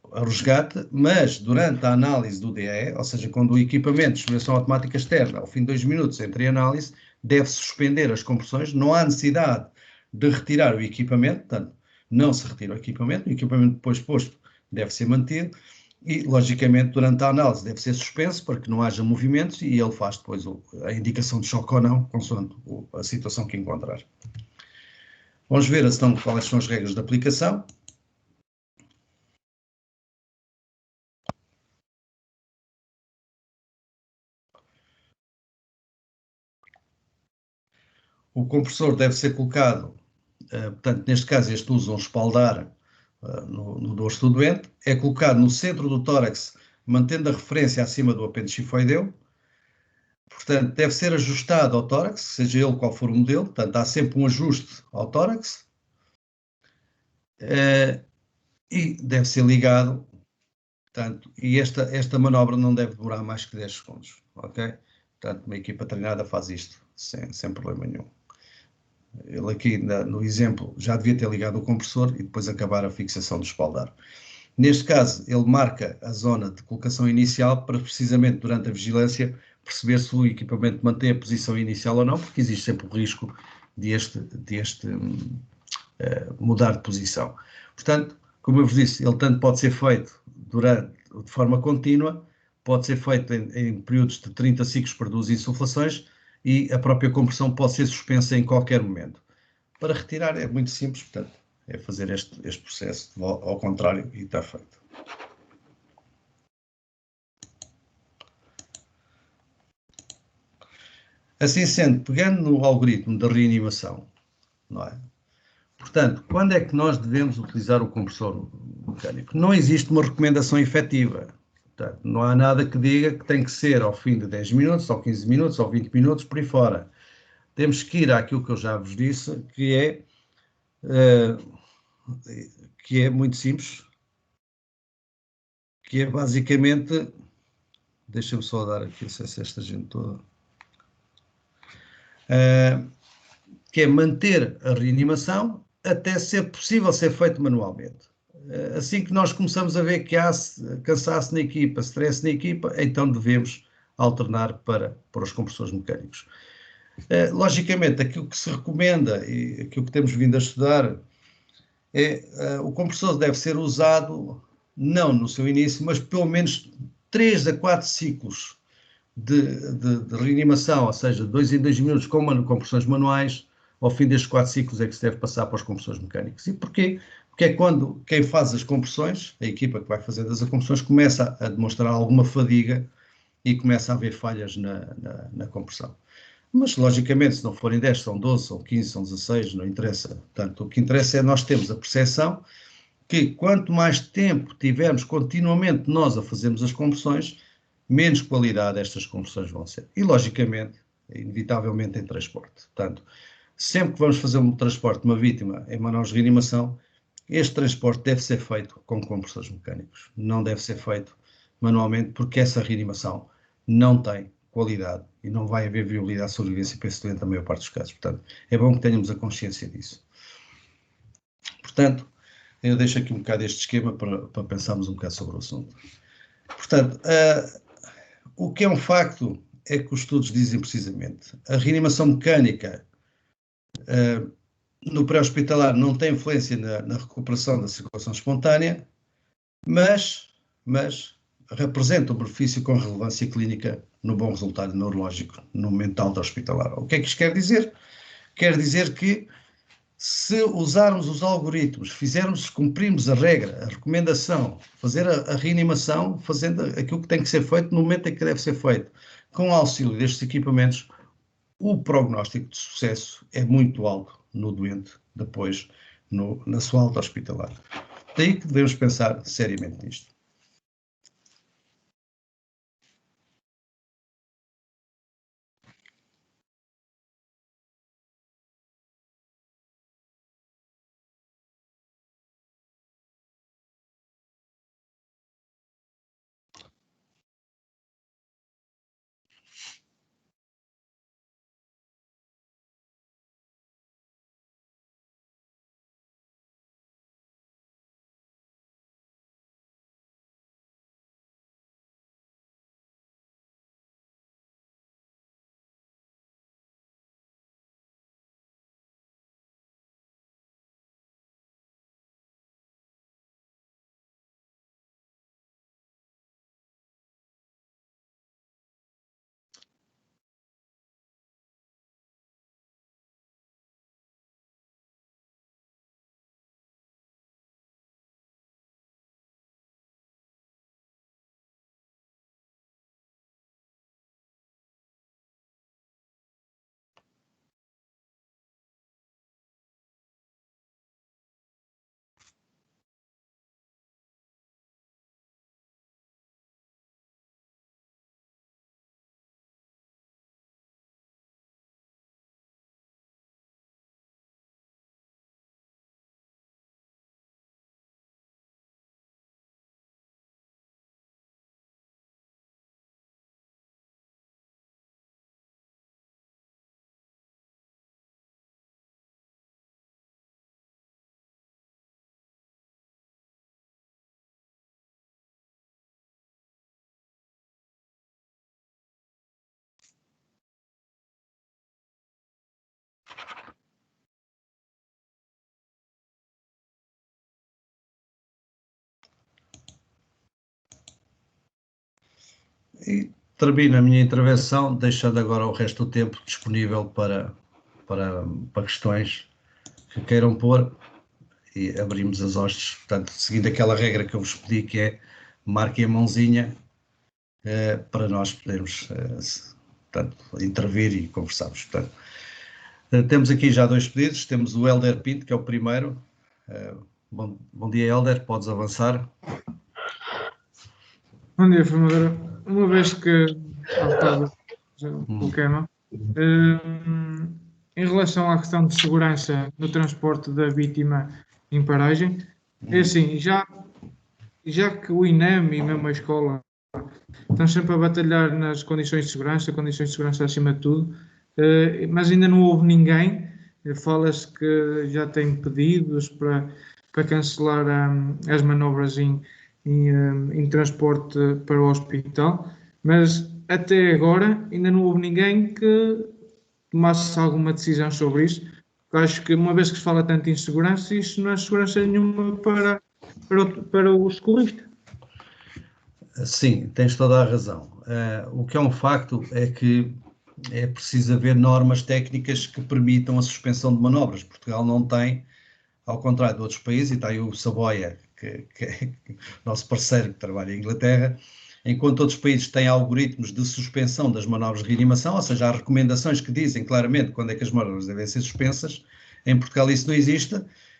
o resgate, mas durante a análise do DE, ou seja, quando o equipamento de suspensão automática externa, ao fim de 2 minutos entre análise, deve suspender as compressões, não há necessidade de retirar o equipamento, portanto, não se retira o equipamento depois posto deve ser mantido e, logicamente, durante a análise deve ser suspenso para que não haja movimentos e ele faz depois a indicação de choque ou não, consoante a situação que encontrar. Vamos ver então quais são as regras de aplicação. O compressor deve ser colocado, portanto, neste caso este usa um espaldar no dorso do doente, é colocado no centro do tórax, mantendo a referência acima do apêndice tifoideu. Portanto, deve ser ajustado ao tórax, seja ele qual for o modelo, portanto, há sempre um ajuste ao tórax, e deve ser ligado, portanto, e esta manobra não deve demorar mais que 10 segundos, ok? Portanto, uma equipa treinada faz isto sem problema nenhum. Ele aqui no exemplo já devia ter ligado o compressor e depois acabar a fixação do espaldar. Neste caso, ele marca a zona de colocação inicial para precisamente durante a vigilância perceber se o equipamento mantém a posição inicial ou não, porque existe sempre o risco de mudar de posição. Portanto, como eu vos disse, ele tanto pode ser feito de forma contínua, pode ser feito em períodos de 30 ciclos para 2 insuflações e a própria compressão pode ser suspensa em qualquer momento. Para retirar é muito simples, portanto, é fazer este processo ao contrário e está feito. Assim sendo, pegando no algoritmo da reanimação, não é? Portanto, quando é que nós devemos utilizar o compressor mecânico? Não existe uma recomendação efetiva. Portanto, não há nada que diga que tem que ser ao fim de 10 minutos, ou 15 minutos, ou 20 minutos, por aí fora. Temos que ir àquilo que eu já vos disse, que é muito simples, que é basicamente, deixa-me só dar aqui acesso a esta gente toda, que é manter a reanimação até ser possível ser feito manualmente. Assim que nós começamos a ver que há cansaço na equipa, stress na equipa, então devemos alternar para os compressores mecânicos. Logicamente, aquilo que se recomenda e aquilo que temos vindo a estudar é o compressor deve ser usado não no seu início, mas pelo menos 3 a 4 ciclos de reanimação, ou seja, 2 em 2 minutos com compressões manuais. Ao fim destes 4 ciclos é que se deve passar para os compressores mecânicos. E porquê? Porque é quando quem faz as compressões, a equipa que vai fazer as compressões, começa a demonstrar alguma fadiga e começa a haver falhas na compressão. Mas, logicamente, se não forem 10, são 12, são 15, são 16, não interessa. Portanto, o que interessa é nós termos a percepção que quanto mais tempo tivermos continuamente nós a fazermos as compressões, menos qualidade estas compressões vão ser. E, logicamente, inevitavelmente em transporte. Portanto, sempre que vamos fazer um transporte de uma vítima em manuais de reanimação, este transporte deve ser feito com compressores mecânicos. Não deve ser feito manualmente, porque essa reanimação não tem qualidade e não vai haver viabilidade à sobrevivência para esse doente na maior parte dos casos. Portanto, é bom que tenhamos a consciência disso. Portanto, eu deixo aqui um bocado este esquema para pensarmos um bocado sobre o assunto. Portanto, o que é um facto é que os estudos dizem precisamente a reanimação mecânica no pré-hospitalar não tem influência na recuperação da circulação espontânea, mas representa um benefício com relevância clínica no bom resultado neurológico no momento alta hospitalar. O que é que isto quer dizer? Quer dizer que se usarmos os algoritmos, cumprirmos a regra, a recomendação, fazer a reanimação, fazendo aquilo que tem que ser feito no momento em que deve ser feito, com o auxílio destes equipamentos, o prognóstico de sucesso é muito alto no doente depois na sua alta hospitalar. Daí que devemos pensar seriamente nisto. E termino a minha intervenção, deixando agora o resto do tempo disponível para questões que queiram pôr e abrimos as hostes, portanto, seguindo aquela regra que eu vos pedi, que é marquem a mãozinha para nós podermos portanto, intervir e conversarmos. Portanto, temos aqui já 2 pedidos, temos o Helder Pinto, que é o primeiro. Bom dia, Helder, podes avançar. Bom dia, formadora. Uma vez que há bocado o Kema, em relação à questão de segurança no transporte da vítima em paragem, é assim, já que o INEM e mesmo a escola estão sempre a batalhar nas condições de segurança acima de tudo, mas ainda não houve ninguém. Fala-se que já tem pedidos para cancelar as manobras em transporte para o hospital, mas até agora ainda não houve ninguém que tomasse alguma decisão sobre isso. Eu acho que uma vez que se fala tanto em segurança, isso não é segurança nenhuma para o socorrista. Sim, tens toda a razão. O que é um facto é que é preciso haver normas técnicas que permitam a suspensão de manobras. Portugal não tem, ao contrário de outros países, e está aí o Saboia, que é nosso parceiro que trabalha em Inglaterra, enquanto outros países têm algoritmos de suspensão das manobras de reanimação, ou seja, há recomendações que dizem claramente quando é que as manobras devem ser suspensas, em Portugal isso não existe,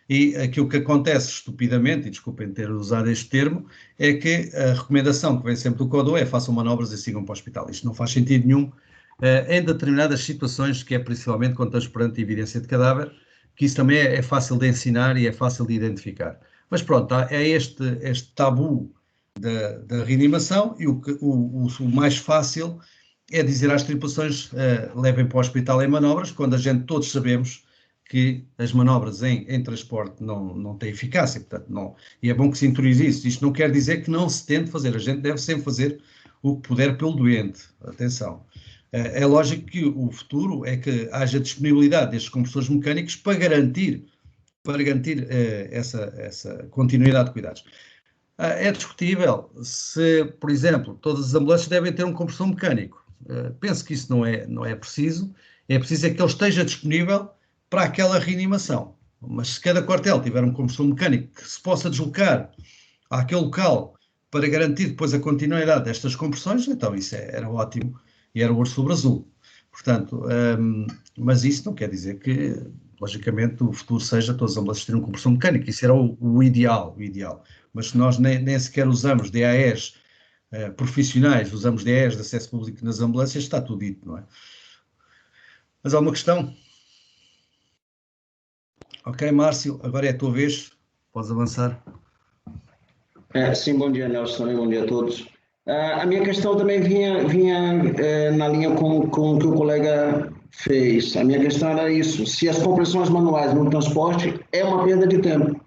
e aquilo que acontece estupidamente, e desculpem ter usado este termo, é que a recomendação que vem sempre do CODO é façam manobras e sigam para o hospital. Isto não faz sentido nenhum em determinadas situações, que é principalmente quando estamos perante evidência de cadáver, que isso também é fácil de ensinar e é fácil de identificar. Mas pronto, é este tabu da reanimação, e o mais fácil é dizer às tripulações levem para o hospital em manobras, quando a gente todos sabemos que as manobras em transporte não têm eficácia, portanto, não, e é bom que se interiorize isso. Isto não quer dizer que não se tente fazer, a gente deve sempre fazer o que puder pelo doente, atenção. É lógico que o futuro é que haja disponibilidade destes compressores mecânicos para garantir essa continuidade de cuidados. É discutível se, por exemplo, todas as ambulâncias devem ter um compressor mecânico. Penso que isso não é preciso. É preciso é que ele esteja disponível para aquela reanimação. Mas se cada quartel tiver um compressor mecânico que se possa deslocar àquele local para garantir depois a continuidade destas compressões, então isso era ótimo e era o ouro sobre azul. Portanto, mas isso não quer dizer que, logicamente, o futuro seja todas as ambulâncias terem um compressor mecânico. Isso era o ideal. Mas se nós nem sequer usamos DAEs profissionais, usamos DAEs de acesso público nas ambulâncias, está tudo dito, não é? Mas há uma questão? Ok, Márcio, agora é a tua vez. Podes avançar. Sim, bom dia, Nelson, e bom dia a todos. A minha questão também vinha na linha com o que o colega fez. A minha questão era isso: se as compressões manuais no transporte é uma perda de tempo.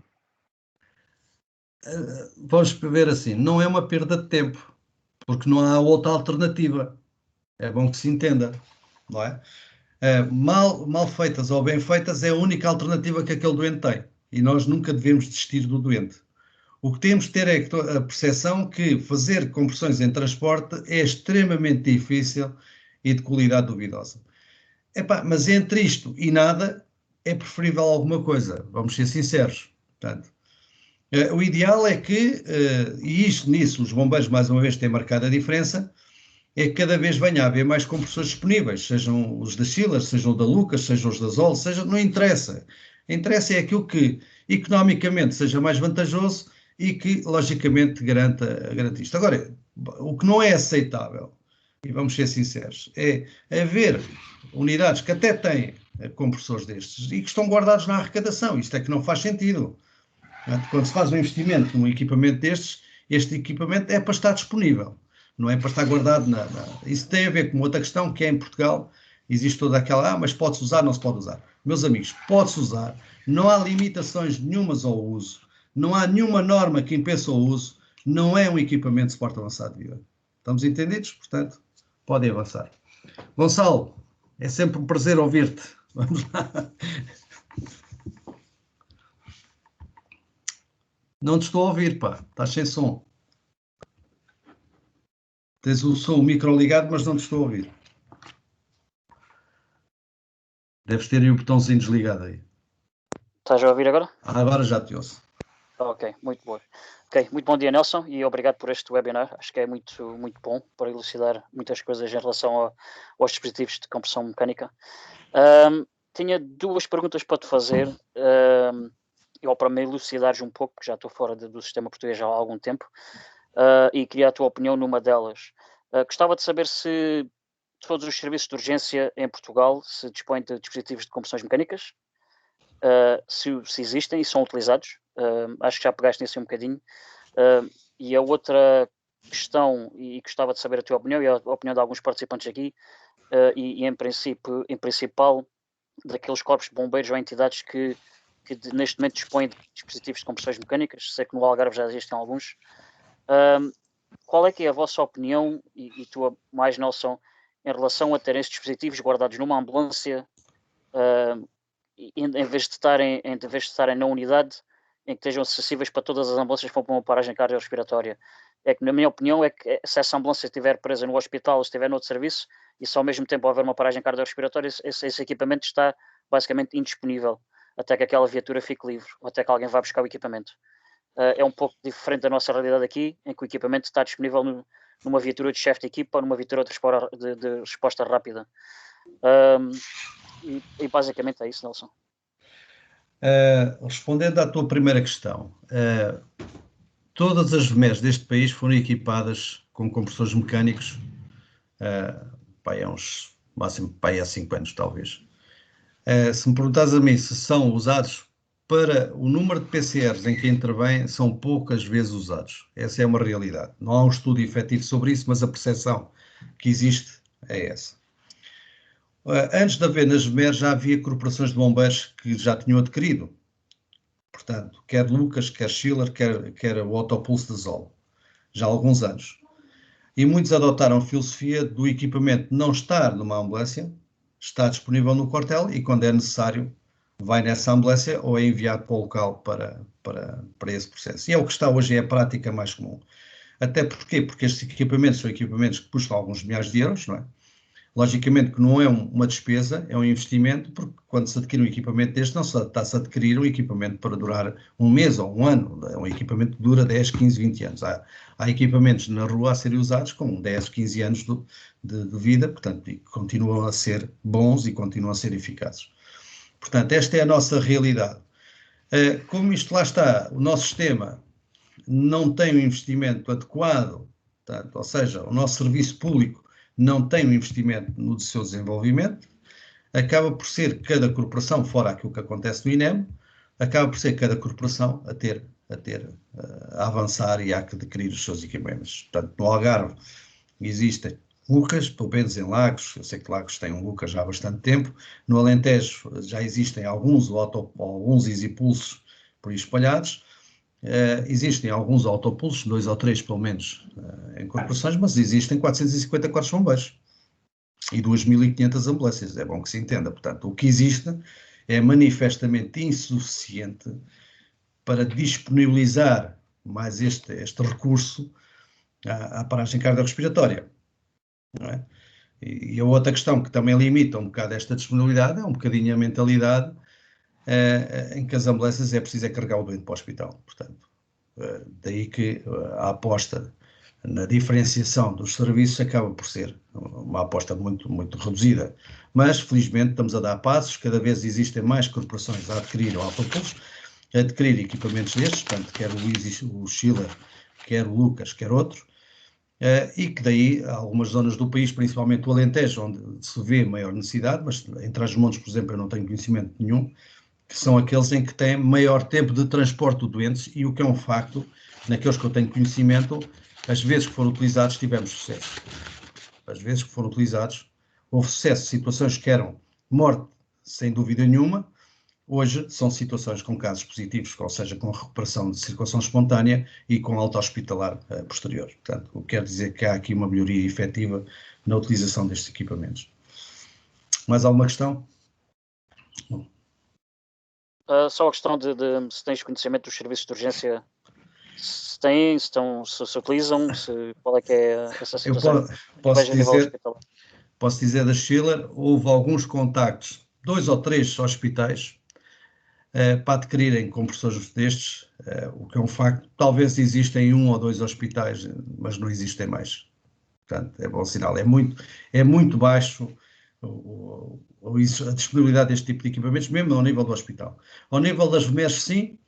Vamos ver assim, não é uma perda de tempo, porque não há outra alternativa. É bom que se entenda, não é? Mal feitas ou bem feitas é a única alternativa que aquele doente tem, e nós nunca devemos desistir do doente. O que temos de ter é a percepção que fazer compressões em transporte é extremamente difícil e de qualidade duvidosa. Mas entre isto e nada é preferível alguma coisa, vamos ser sinceros. Portanto, o ideal é que, e nisso os bombeiros mais uma vez têm marcado a diferença, é que cada vez venha a haver mais compressores disponíveis, sejam os da Schiller, sejam os da Lucas, sejam os da Zoll, não interessa. Interessa é aquilo que economicamente seja mais vantajoso e que logicamente garanta isto. Agora, o que não é aceitável, e vamos ser sinceros, é haver unidades que até têm compressores destes e que estão guardados na arrecadação. Isto é que não faz sentido. Quando se faz um investimento num equipamento destes, este equipamento é para estar disponível, não é para estar guardado Isso tem a ver com outra questão, que é em Portugal, existe toda aquela, mas pode-se usar, não se pode usar. Meus amigos, pode-se usar, não há limitações nenhumas ao uso, não há nenhuma norma que impeça o uso, não é um equipamento de suporte avançado de vida. Estamos entendidos? Portanto, podem avançar. Gonçalo, é sempre um prazer ouvir-te. Vamos lá. Não te estou a ouvir, pá. Estás sem som. Tens o micro ligado, mas não te estou a ouvir. Deves ter aí o botãozinho desligado aí. Estás a ouvir agora? Agora já te ouço. Ok, muito bom. Ok, muito bom dia, Nelson, e obrigado por este webinar. Acho que é muito bom para elucidar muitas coisas em relação aos dispositivos de compressão mecânica. Tinha duas perguntas para te fazer, ou para me elucidares um pouco, porque já estou fora do sistema português há algum tempo. e queria a tua opinião numa delas. Gostava de saber se todos os serviços de urgência em Portugal se dispõem de dispositivos de compressões mecânicas, se existem e são utilizados. Acho que já pegaste nisso um bocadinho. E a outra questão, e gostava de saber a tua opinião e a opinião de alguns participantes aqui, e em principal daqueles corpos de bombeiros ou entidades que neste momento dispõem de dispositivos de compressões mecânicas. Sei que no Algarve já existem alguns. Qual é que é a vossa opinião e tua mais, Nelson, em relação a terem esses dispositivos guardados numa ambulância, em vez de estarem na unidade, em que estejam acessíveis para todas as ambulâncias que vão para uma paragem cardiorrespiratória? É que, na minha opinião, é que se essa ambulância estiver presa no hospital ou estiver noutro serviço, e se ao mesmo tempo houver uma paragem cardiorrespiratória, esse equipamento está basicamente indisponível, até que aquela viatura fique livre, ou até que alguém vá buscar o equipamento. É um pouco diferente da nossa realidade aqui, em que o equipamento está disponível numa viatura de chefe de equipa ou numa viatura de resposta rápida. E basicamente é isso, Nelson. Respondendo à tua primeira questão, todas as VMEs deste país foram equipadas com compressores mecânicos há 5 anos, talvez. Se me perguntares a mim se são usados para o número de PCRs em que intervém, são poucas vezes usados. Essa é uma realidade. Não há um estudo efetivo sobre isso, mas a percepção que existe é essa. Antes de haver nas VMEs, já havia corporações de bombeiros que já tinham adquirido. Portanto, quer Lucas, quer Schiller, quer o Autopulse de Zoll, já há alguns anos. E muitos adotaram a filosofia do equipamento não estar numa ambulância, está disponível no quartel e, quando é necessário, vai nessa ambulância ou é enviado para o local para esse processo. E é o que está hoje, é a prática mais comum. Até porque estes equipamentos são equipamentos que custam alguns milhares de euros, não é? Logicamente que não é uma despesa, é um investimento, porque quando se adquire um equipamento deste, não está-se a adquirir um equipamento para durar um mês ou um ano, é um equipamento que dura 10, 15, 20 anos. Há equipamentos na rua a serem usados com 10, 15 anos de vida, portanto, e continuam a ser bons e continuam a ser eficazes. Portanto, esta é a nossa realidade. Como isto lá está, o nosso sistema não tem um investimento adequado, portanto, ou seja, o nosso serviço público não tem um investimento no seu desenvolvimento, acaba por ser cada corporação, fora aquilo que acontece no INEM, acaba por ser cada corporação a avançar e a adquirir os seus equipamentos. Portanto, no Algarve existem Lucas, pelo menos em Lagos, eu sei que Lagos tem um Lucas já há bastante tempo, no Alentejo já existem alguns EasyPulsos por aí espalhados, existem alguns autopulsos, 2 ou 3 pelo menos em corporações, mas existem 450 corpos de bombeiros e 2.500 ambulâncias, é bom que se entenda. Portanto, o que existe é manifestamente insuficiente para disponibilizar mais este recurso à paragem cardiorrespiratória, não é? E a outra questão que também limita um bocado esta disponibilidade é um bocadinho a mentalidade em que as ambulâncias é preciso carregar o doente para o hospital. Portanto, daí que a aposta na diferenciação dos serviços acaba por ser uma aposta muito, muito reduzida. Mas, felizmente, estamos a dar passos, cada vez existem mais corporações a adquirir o autopulso, a adquirir equipamentos destes, portanto, quer o Schiller, quer o Lucas, quer outro, e que daí algumas zonas do país, principalmente o Alentejo, onde se vê maior necessidade, mas em Trás-os-Montes, por exemplo, eu não tenho conhecimento nenhum, que são aqueles em que têm maior tempo de transporte de doentes, e o que é um facto, naqueles que eu tenho conhecimento, as vezes que foram utilizados tivemos sucesso. As vezes que foram utilizados houve sucesso, situações que eram morte sem dúvida nenhuma, hoje são situações com casos positivos, ou seja, com recuperação de circulação espontânea e com alta hospitalar posterior. Portanto, o que quer dizer que há aqui uma melhoria efetiva na utilização destes equipamentos. Mais alguma questão? Só a questão de se tens conhecimento dos serviços de urgência, se utilizam, qual é que é essa situação? Posso dizer da Schiller, houve alguns contactos, 2 ou 3 hospitais, para adquirirem compressores destes, o que é um facto. Talvez existem 1 ou 2 hospitais, mas não existem mais. Portanto, é bom sinal. É muito baixo a disponibilidade deste tipo de equipamentos, mesmo ao nível do hospital. Ao nível das VMEs, sim,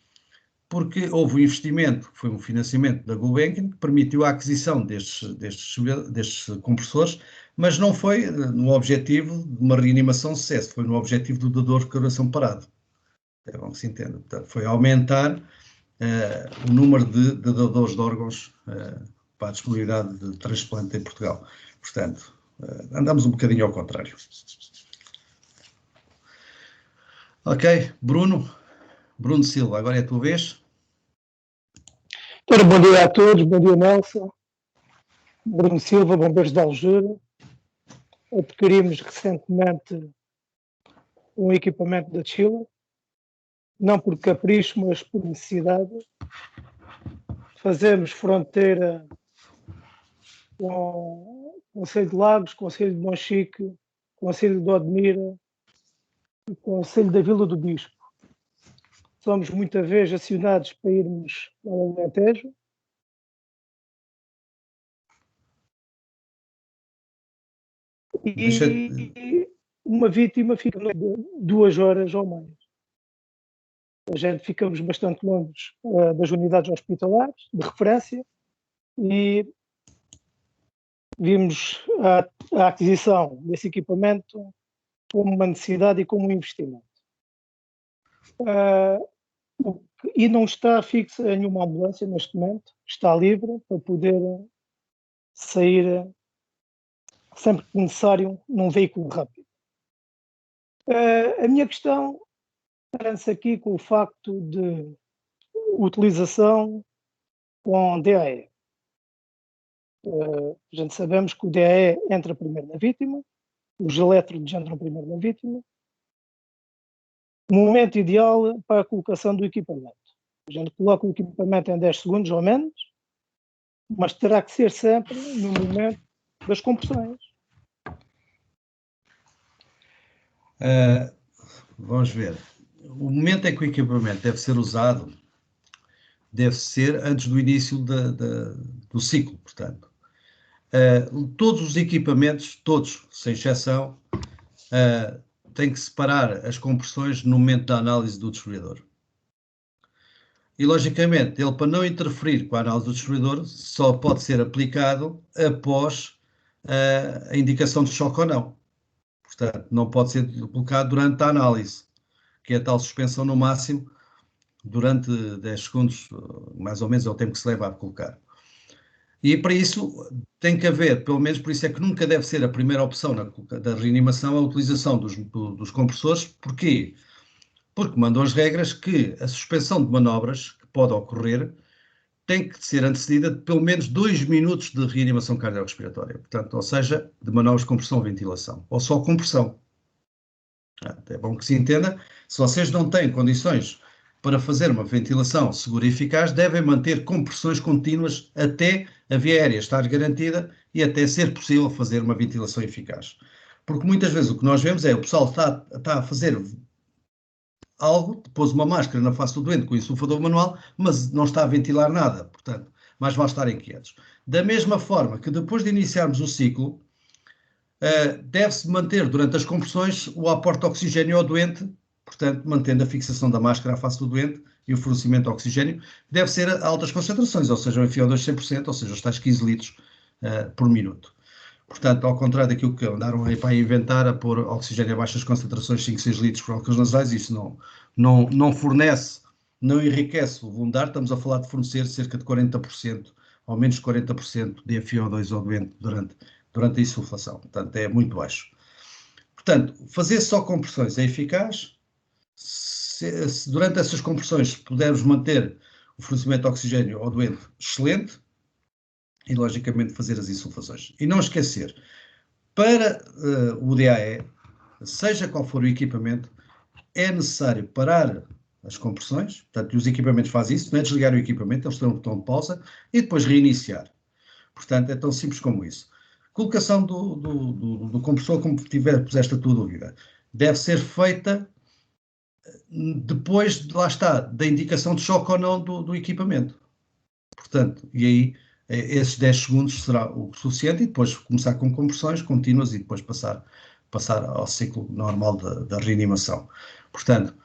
porque houve um investimento, foi um financiamento da Gulbenkian, que permitiu a aquisição destes compressores, mas não foi no objetivo de uma reanimação de sucesso, foi no objetivo do dador de coração parado. É bom que se entenda. Portanto, foi aumentar o número de dadores de órgãos para a disponibilidade de transplante em Portugal. Portanto, andamos um bocadinho ao contrário. Ok, Bruno Silva, agora é a tua vez. Ora, bom dia a todos, bom dia Nelson, Bruno Silva, Bombeiros de Algés. Adquirimos recentemente um equipamento da Chile, não por capricho, mas por necessidade. Fazemos fronteira com o Concelho de Lagos, Concelho de Monchique, Concelho de Odmira e Concelho da Vila do Bispo. Somos muitas vezes acionados para irmos ao Alentejo. E uma vítima fica 2 horas ou mais. A gente ficamos bastante longe das unidades hospitalares, de referência, e vimos a aquisição desse equipamento como uma necessidade e como um investimento. E não está fixa em nenhuma ambulância neste momento, está livre para poder sair sempre que necessário num veículo rápido. A minha questão parece aqui com o facto de utilização com DAE. A gente sabemos que o DAE entra primeiro na vítima, os elétrodos entram primeiro na vítima. O momento ideal para a colocação do equipamento. A gente coloca o equipamento em 10 segundos ou menos, mas terá que ser sempre no momento das compressões. Vamos ver. O momento em que o equipamento deve ser usado deve ser antes do início do ciclo, portanto. Todos os equipamentos, todos, sem exceção, têm que separar as compressões no momento da análise do distribuidor. E, logicamente, ele, para não interferir com a análise do distribuidor, só pode ser aplicado após a indicação de choque ou não. Portanto, não pode ser colocado durante a análise, que é a tal suspensão no máximo, durante 10 segundos, mais ou menos é o tempo que se leva a colocar. E para isso tem que haver, pelo menos por isso é que nunca deve ser a primeira opção da reanimação a utilização dos compressores. Porquê? Porque mandam as regras que a suspensão de manobras que pode ocorrer tem que ser antecedida de pelo menos 2 minutos de reanimação cardiorrespiratória. Portanto, ou seja, de manobras de compressão ou ventilação, ou só compressão. É bom que se entenda, se vocês não têm condições para fazer uma ventilação segura e eficaz, devem manter compressões contínuas até a via aérea estar garantida e até ser possível fazer uma ventilação eficaz. Porque muitas vezes o que nós vemos é o pessoal está a fazer algo, pôs uma máscara na face do doente com o insuflador manual, mas não está a ventilar nada, portanto, mais vale estarem quietos. Da mesma forma que depois de iniciarmos o ciclo, deve-se manter durante as compressões o aporte de oxigênio ao doente, portanto, mantendo a fixação da máscara à face do doente e o fornecimento de oxigênio, deve ser a altas concentrações, ou seja, um FiO2 100%, ou seja, os tais 15 litros por minuto. Portanto, ao contrário daquilo que andaram aí para inventar, a pôr oxigênio a baixas concentrações, 5, 6 litros por óculos nasais, isso não fornece, não enriquece o volume de ar. Estamos a falar de fornecer cerca de 40%, ou menos de 40% de FiO2 ao doente durante a insuflação. Portanto, é muito baixo. Portanto, fazer só compressões é eficaz. Se durante essas compressões pudermos manter o fornecimento de oxigênio ao doente, excelente. E, logicamente, fazer as insuflações. E não esquecer, para o DAE, seja qual for o equipamento, é necessário parar as compressões, portanto, os equipamentos fazem isso, não é desligar o equipamento, eles têm um botão de pausa, e depois reiniciar. Portanto, é tão simples como isso. Colocação do compressor, como puseste a tua dúvida, deve ser feita depois, lá está, da indicação de choque ou não do equipamento. Portanto, e aí esses 10 segundos será o suficiente, e depois começar com compressões contínuas e depois passar ao ciclo normal da reanimação. Portanto,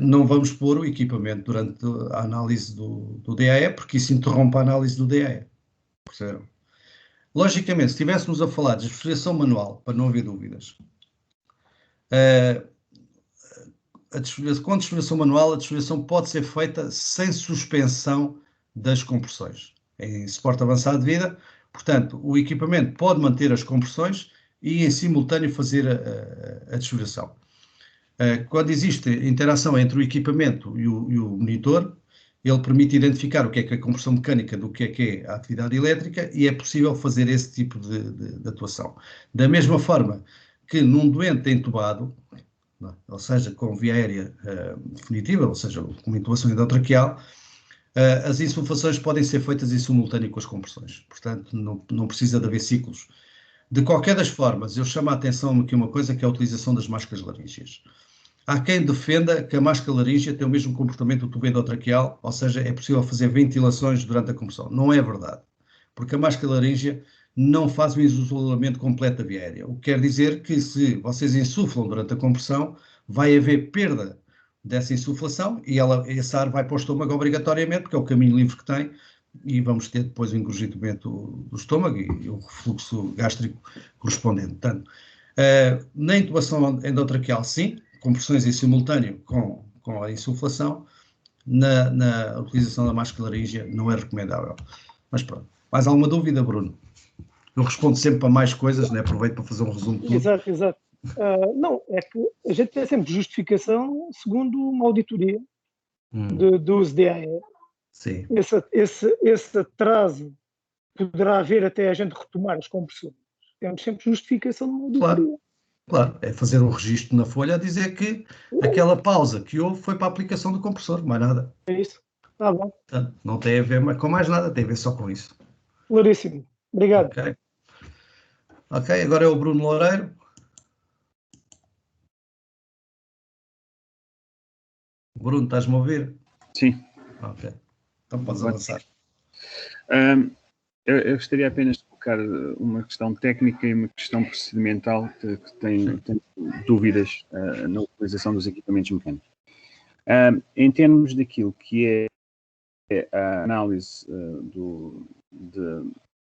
não vamos pôr o equipamento durante a análise do DAE, porque isso interrompe a análise do DAE. Perceberam? Logicamente, se estivéssemos a falar de desfibrilação manual, para não haver dúvidas, com desfibrilação manual, a desfibrilação pode ser feita sem suspensão das compressões. Em suporte avançado de vida, portanto, o equipamento pode manter as compressões e, em simultâneo, fazer a desfibrilação. Quando existe interação entre o equipamento e o monitor, ele permite identificar o que é a compressão mecânica do que é a atividade elétrica e é possível fazer esse tipo de atuação. Da mesma forma que num doente entubado, ou seja, com via aérea definitiva, ou seja, com intubação endotraqueal, as insuflações podem ser feitas em simultâneo com as compressões. Portanto, não precisa de haver ciclos. De qualquer das formas, eu chamo a atenção aqui uma coisa, que é a utilização das máscaras laríngeas. Há quem defenda que a máscara laríngea tem o mesmo comportamento do tubo endotraqueal, ou seja, é possível fazer ventilações durante a compressão. Não é verdade, porque a máscara laríngea não faz o isolamento completo da via aérea. O que quer dizer que se vocês insuflam durante a compressão, vai haver perda dessa insuflação e esse ar vai para o estômago obrigatoriamente, porque é o caminho livre que tem, e vamos ter depois o engurgitamento do estômago e o refluxo gástrico correspondente. Portanto, na intubação endotraqueal, sim, compressões em simultâneo com a insuflação, na utilização da máscara laríngea não é recomendável. Mas pronto. Mais alguma dúvida, Bruno? Eu respondo sempre para mais coisas, né? Aproveito para fazer um resumo de tudo. Exato. Não, é que a gente tem sempre justificação segundo uma auditoria do uso de DAE. Sim. Esse atraso poderá haver até a gente retomar as compressões. Temos sempre justificação numa auditoria. Claro, é fazer um registro na folha a dizer que aquela pausa que houve foi para a aplicação do compressor, mais nada. É isso. Está bom. Portanto, não tem a ver com mais nada, tem a ver só com isso. Claríssimo. Obrigado. Ok, agora é o Bruno Loureiro. Bruno, estás-me a ouvir? Sim. Ok. Então podes avançar. Eu gostaria apenas de colocar uma questão técnica e uma questão procedimental que tem dúvidas na utilização dos equipamentos mecânicos. Em termos daquilo que é a análise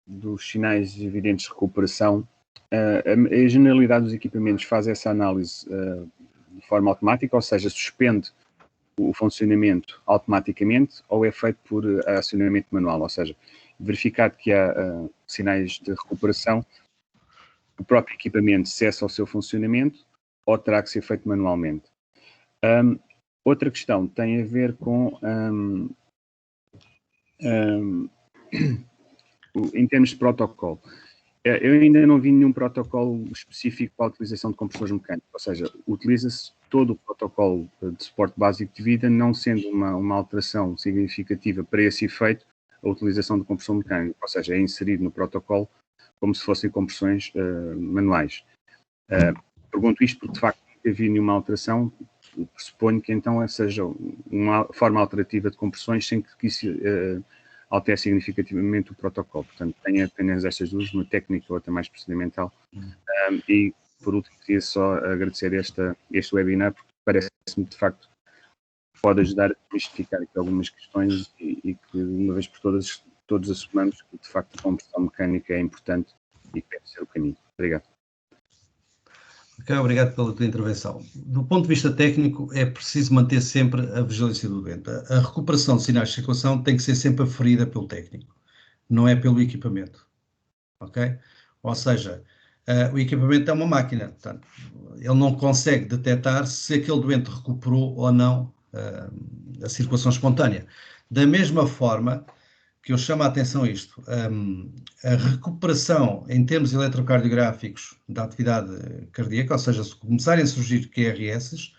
dos sinais evidentes de recuperação, a generalidade dos equipamentos faz essa análise de forma automática, ou seja, suspende o funcionamento automaticamente, ou é feito por acionamento manual, ou seja, verificado que há sinais de recuperação, o próprio equipamento cessa o seu funcionamento ou terá que ser feito manualmente. Outra questão tem a ver com, em termos de protocolo. Eu ainda não vi nenhum protocolo específico para a utilização de compressores mecânicos, ou seja, utiliza-se todo o protocolo de suporte básico de vida, não sendo uma alteração significativa para esse efeito, a utilização de compressor mecânico, ou seja, é inserido no protocolo como se fossem compressões manuais. Pergunto isto porque, de facto, não havia nenhuma alteração, pressuponho que então seja uma forma alternativa de compressões sem que isso altere significativamente o protocolo. Portanto, tenho apenas estas duas, uma técnica e outra mais procedimental. E, por último, queria só agradecer este webinar, porque parece-me, de facto, pode ajudar a desmistificar aqui algumas questões e que, uma vez por todas, todos assumamos que, de facto, a compressão mecânica é importante e que deve ser o caminho. Obrigado. Ok, obrigado pela tua intervenção. Do ponto de vista técnico, é preciso manter sempre a vigilância do doente. A recuperação de sinais de circulação tem que ser sempre aferida pelo técnico, não é pelo equipamento. Ok? Ou seja, o equipamento é uma máquina, portanto, ele não consegue detectar se aquele doente recuperou ou não a circulação espontânea. Da mesma forma que eu chamo a atenção a isto, a recuperação em termos eletrocardiográficos da atividade cardíaca, ou seja, se começarem a surgir QRS,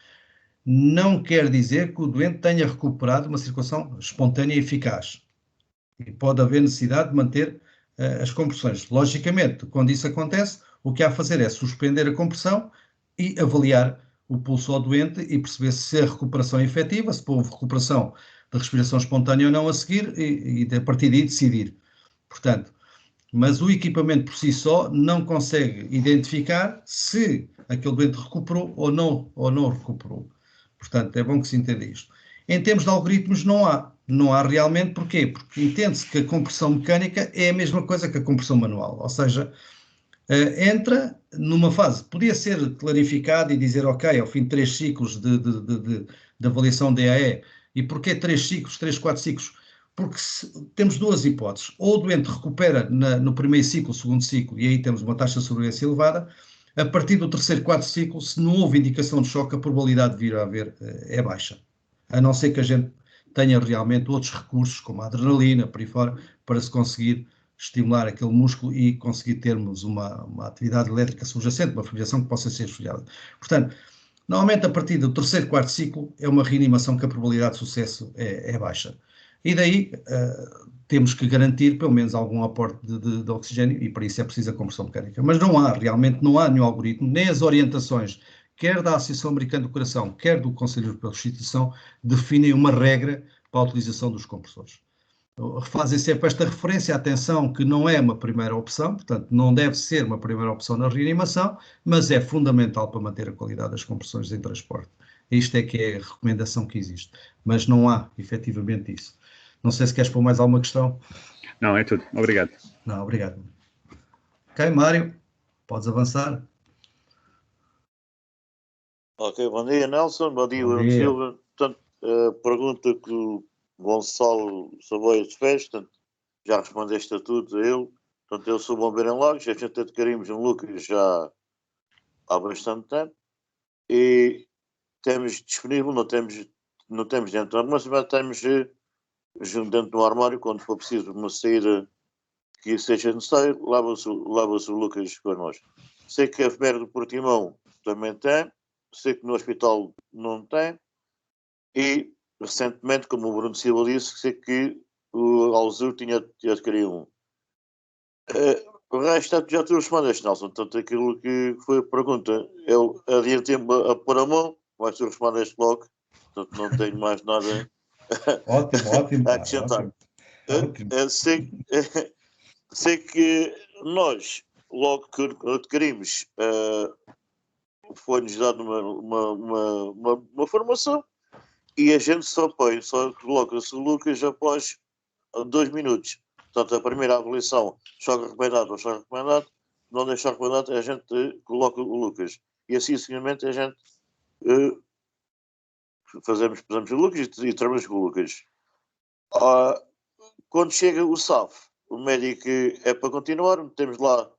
não quer dizer que o doente tenha recuperado uma circulação espontânea e eficaz. E pode haver necessidade de manter as compressões. Logicamente, quando isso acontece, o que há a fazer é suspender a compressão e avaliar o pulso ao doente e perceber se a recuperação é efetiva, se houve recuperação de respiração espontânea ou não a seguir e a partir daí decidir. Portanto, mas o equipamento por si só não consegue identificar se aquele doente recuperou ou não recuperou. Portanto, é bom que se entenda isto. Em termos de algoritmos, não há. Não há realmente, porquê? Porque entende-se que a compressão mecânica é a mesma coisa que a compressão manual, ou seja, entra numa fase, podia ser clarificado e dizer, ok, ao fim de 3 ciclos de avaliação de AE, e porquê 3 ciclos, 3, 4 ciclos? Porque temos duas hipóteses, ou o doente recupera no primeiro ciclo, segundo ciclo, e aí temos uma taxa de sobrevivência elevada, a partir do terceiro, quarto ciclo, se não houve indicação de choque, a probabilidade de vir a haver é baixa, a não ser que a gente tenha realmente outros recursos, como a adrenalina, por aí fora, para se conseguir estimular aquele músculo e conseguir termos uma atividade elétrica subjacente, uma fibrilação que possa ser estudiada. Portanto, normalmente a partir do terceiro, quarto ciclo é uma reanimação que a probabilidade de sucesso é baixa. E daí temos que garantir pelo menos algum aporte de oxigênio e para isso é preciso a compressão mecânica. Mas realmente não há nenhum algoritmo, nem as orientações, quer da Associação Americana do Coração, quer do Conselho Europeu de Restituição, definem uma regra para a utilização dos compressores. Fazem sempre esta referência, atenção, que não é uma primeira opção, portanto, não deve ser uma primeira opção na reanimação, mas é fundamental para manter a qualidade das compressões em transporte. Isto é que é a recomendação que existe, mas não há, efetivamente, isso. Não sei se queres pôr mais alguma questão. Não, é tudo. Obrigado. Não, obrigado. Ok, Mário, podes avançar. Ok, bom dia, Nelson. Bom dia, Bruno Silva. Portanto, a pergunta que o Gonçalo Saboia te fez, portanto, já respondeste a tudo, a ele. Portanto, eu sou bombeiro em Lagos, a gente adquirimos um Lucas já há bastante tempo e temos disponível, não temos dentro do armário, mas temos junto dentro do armário, quando for preciso uma saída que seja necessária, lava-se o Lucas connosco. Sei que a enfermeira do Portimão também tem, sei que no hospital não tem, e recentemente, como o Bruno Silva disse, sei que o Alzur tinha adquirido um. O resto já tu respondeste, Nelson. Portanto, aquilo que foi a pergunta, eu adiantei-me a pôr a mão, mas tu respondeste logo, portanto não tenho mais nada ótimo, a acrescentar. Ótimo. Sei que nós, logo que adquirimos, foi-nos dada uma formação e a gente só coloca-se o Lucas após 2 minutos. Portanto, a primeira avaliação, choque recomendado ou choque recomendado, não deixar recomendado, a gente coloca o Lucas. E assim, seguidamente, a gente pusemos o Lucas e trabalhamos com o Lucas. Quando chega o SAF, o médico é para continuar, temos lá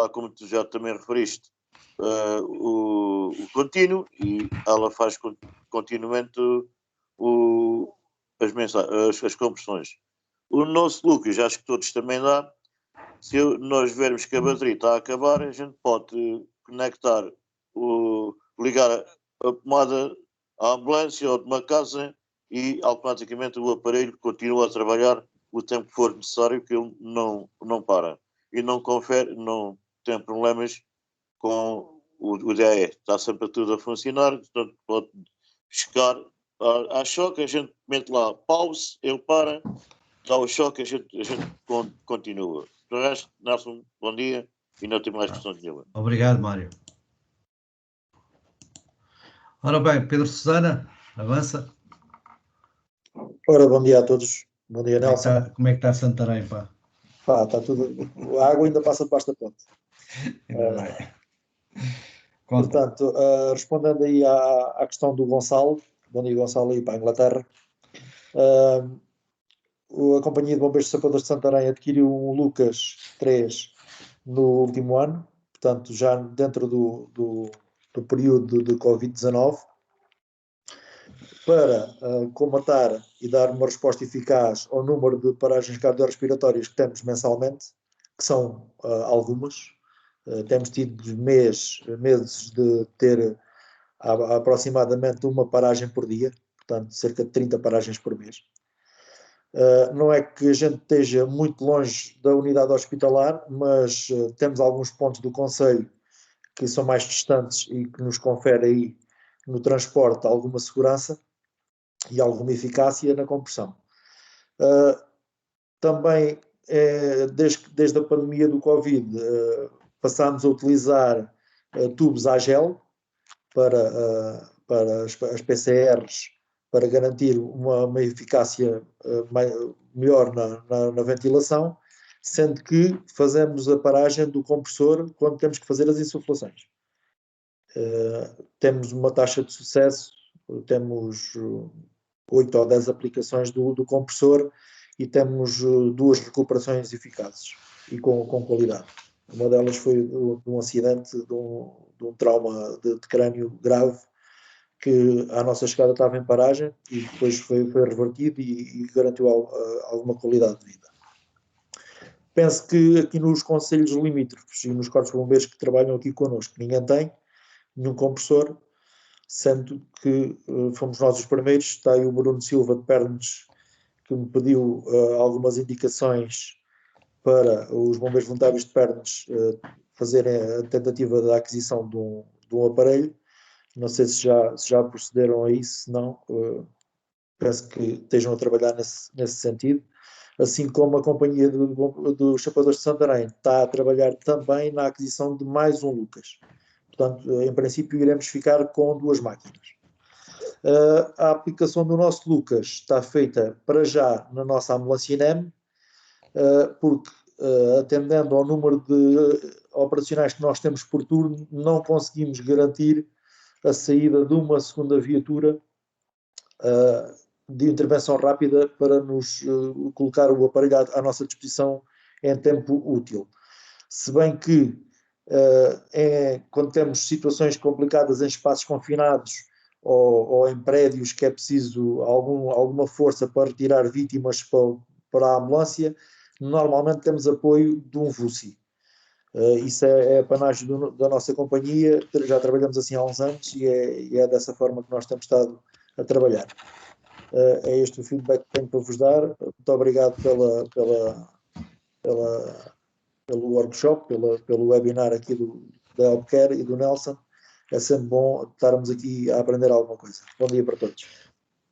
como tu já também referiste, o contínuo e ela faz continuamente as compressões. O nosso Lucas, acho que todos também dá. Se nós vermos que a bateria está a acabar, a gente pode conectar, ligar a tomada à ambulância ou de uma casa e automaticamente o aparelho continua a trabalhar o tempo que for necessário, que ele não para. E não não tem problemas com o DAE. Está sempre tudo a funcionar, portanto pode chegar a choque, a gente mete lá pause, ele para, dá o choque, a gente continua. Do resto, Nelson, bom dia e não tenho mais questão nenhuma. Obrigado, Mário. Ora bem, Pedro Susana, avança. Ora, bom dia a todos. Bom dia, Nelson. Como é que está Santarém, pá? Pá, está tudo... A água ainda passa debaixo da ponte. Portanto, respondendo aí à questão do Gonçalo, bom dia, Gonçalo, aí para a Inglaterra. A Companhia de Bombeiros de Sapadores de Santarém adquiriu um Lucas 3 no último ano, portanto, já dentro do período de Covid-19, para comatar e dar uma resposta eficaz ao número de paragens cardiorrespiratórias que temos mensalmente, que são algumas. Temos tido meses de ter aproximadamente uma paragem por dia, portanto, cerca de 30 paragens por mês. Não é que a gente esteja muito longe da unidade hospitalar, mas temos alguns pontos do concelho que são mais distantes e que nos confere aí no transporte alguma segurança e alguma eficácia na compressão. Também, desde a pandemia do Covid, passámos a utilizar tubos a gel para as PCRs, para garantir uma eficácia melhor na ventilação, sendo que fazemos a paragem do compressor quando temos que fazer as insuflações. Temos uma taxa de sucesso, temos 8 ou 10 aplicações do compressor e temos 2 recuperações eficazes e com qualidade. Uma delas foi de um acidente, de um trauma de crânio grave, que à nossa chegada estava em paragem e depois foi revertido e garantiu alguma qualidade de vida. Penso que aqui nos concelhos limítrofes e nos corpos de bombeiros que trabalham aqui connosco, ninguém tem nenhum compressor, sendo que fomos nós os primeiros. Está aí o Bruno Silva de Pernes, que me pediu algumas indicações para os bombeiros voluntários de Pernes fazerem a tentativa da aquisição de um aparelho. Não sei se já procederam a isso, se não, penso que estejam a trabalhar nesse sentido. Assim como a companhia dos Chapadores de Santarém está a trabalhar também na aquisição de mais um Lucas. Portanto, em princípio, iremos ficar com 2 máquinas. A aplicação do nosso Lucas está feita para já na nossa ambulância INEM, porque atendendo ao número de operacionais que nós temos por turno, não conseguimos garantir a saída de uma segunda viatura de intervenção rápida para nos colocar o aparelho à nossa disposição em tempo útil. Se bem que quando temos situações complicadas em espaços confinados ou em prédios que é preciso alguma força para retirar vítimas para a ambulância, normalmente temos apoio de um VUSI. Isso é apanágio da nossa companhia, já trabalhamos assim há uns anos e é dessa forma que nós temos estado a trabalhar. É este o feedback que tenho para vos dar. Muito obrigado pelo workshop, pelo webinar aqui da Helpcare e do Nelson. É sempre bom estarmos aqui a aprender alguma coisa. Bom dia para todos.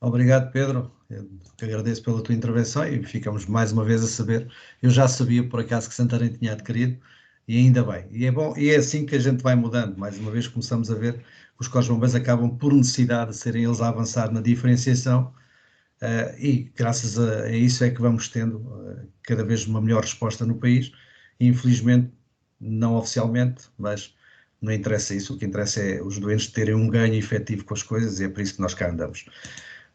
Obrigado, Pedro. Eu te agradeço pela tua intervenção e ficamos mais uma vez a saber. Eu já sabia, por acaso, que Santarém tinha adquirido e ainda bem. E é bom, e é assim que a gente vai mudando. Mais uma vez começamos a ver que os corpos de bombeiros acabam por necessidade de serem eles a avançar na diferenciação e graças a isso é que vamos tendo cada vez uma melhor resposta no país. E, infelizmente, não oficialmente, mas não interessa isso. O que interessa é os doentes terem um ganho efetivo com as coisas e é por isso que nós cá andamos.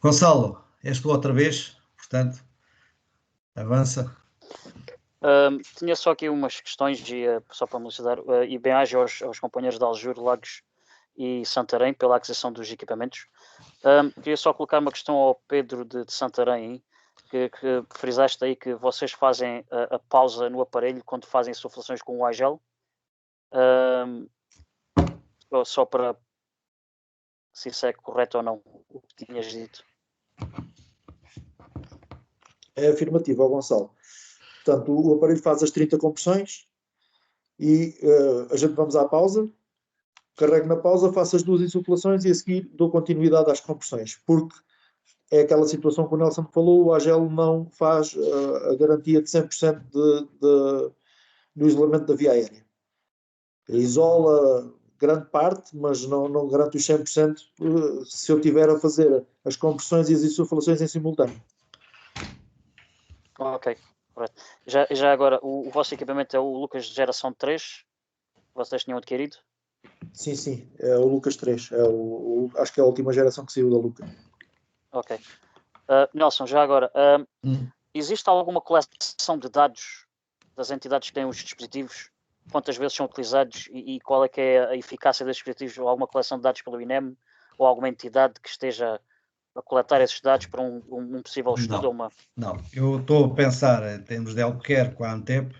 Gonçalo, és tu outra vez, portanto, avança. Tinha só aqui umas questões, só para me elucidar, e bem-aja aos companheiros de Aljur, Lagos e Santarém pela aquisição dos equipamentos. Queria só colocar uma questão ao Pedro de Santarém, que frisaste aí que vocês fazem a pausa no aparelho quando fazem insuflações com o AGEL. Só para se isso é correto ou não, o que tinhas dito. É afirmativo, Gonçalo. Portanto, o aparelho faz as 30 compressões e a gente vamos à pausa, carrego na pausa, faço as 2 insuflações e a seguir dou continuidade às compressões, porque é aquela situação que o Nelson falou, o AGEL não faz a garantia de 100% do isolamento da via aérea. Isola grande parte, mas não garante os 100% se eu tiver a fazer as compressões e as insuflações em simultâneo. Ok, correto. Já agora, o vosso equipamento é o Lucas de geração 3? Vocês tinham adquirido? Sim, é o Lucas 3. Acho que é a última geração que saiu da Lucas. Ok. Nelson, já agora, existe alguma coleção de dados das entidades que têm os dispositivos? Quantas vezes são utilizados e qual é que é a eficácia desses dispositivos? Ou alguma coleção de dados pelo INEM? Ou alguma entidade que esteja a coletar esses dados para um possível estudo? Não, eu estou a pensar em termos de Helpcare com a ANTEP,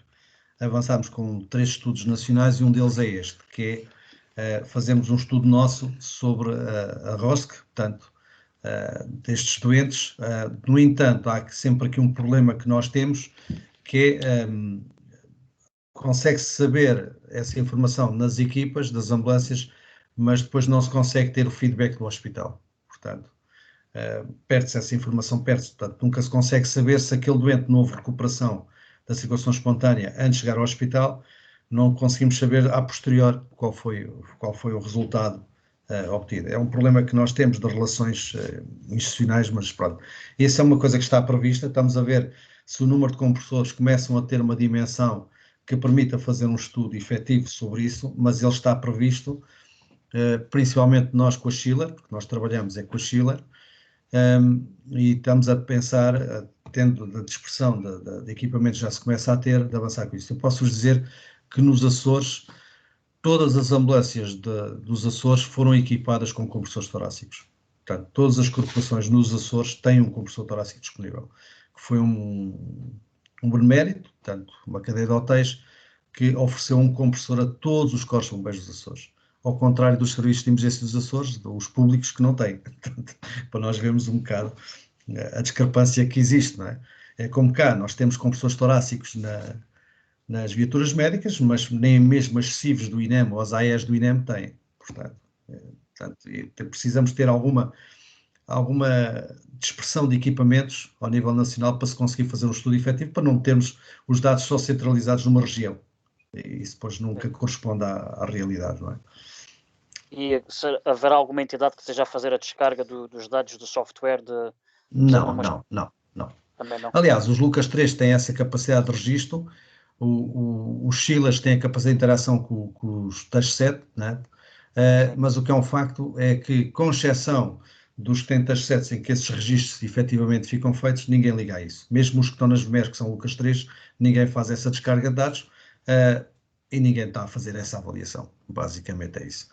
avançamos com 3 estudos nacionais e um deles é este, que é fazemos um estudo nosso sobre a ROSC, portanto, destes doentes. No entanto, há sempre aqui um problema que nós temos, que é consegue-se saber essa informação nas equipas das ambulâncias, mas depois não se consegue ter o feedback do hospital. Portanto, perde-se essa informação, portanto, nunca se consegue saber se aquele doente não houve recuperação da circulação espontânea antes de chegar ao hospital, não conseguimos saber a posterior qual foi o resultado obtida. É um problema que nós temos de relações institucionais, mas pronto. Essa é uma coisa que está prevista. Estamos a ver se o número de compressores começam a ter uma dimensão que permita fazer um estudo efetivo sobre isso, mas ele está previsto, principalmente nós com a Schiller, porque nós trabalhamos com a Schiller, e estamos a pensar, tendo a dispersão de equipamentos já se começa a ter, de avançar com isso. Eu posso-vos dizer que nos Açores, todas as ambulâncias dos Açores foram equipadas com compressores torácicos. Portanto, todas as corporações nos Açores têm um compressor torácico disponível, que foi um benemérito, portanto, uma cadeia de hotéis que ofereceu um compressor a todos os corpos de bombeiros dos Açores, ao contrário dos serviços de emergência dos Açores, os públicos que não têm. Portanto, para nós vermos um bocado a discrepância que existe, não é? É como cá, nós temos compressores torácicos nas viaturas médicas, mas nem mesmo as CIVs do INEM ou as AES do INEM têm. Portanto, precisamos ter alguma dispersão de equipamentos ao nível nacional para se conseguir fazer um estudo efetivo, para não termos os dados só centralizados numa região. E isso depois nunca corresponde à realidade, não é? E haverá alguma entidade que esteja a fazer a descarga dos dados do software de... Não. Também não. Aliás, os Lucas 3 têm essa capacidade de registro, os Schillers têm a capacidade de interação com os TAS 7, né? Mas o que é um facto é que, com exceção dos 70 7 em que esses registros efetivamente ficam feitos, ninguém liga a isso. Mesmo os que estão nas VMERs, que são Lucas 3, ninguém faz essa descarga de dados e ninguém está a fazer essa avaliação. Basicamente é isso.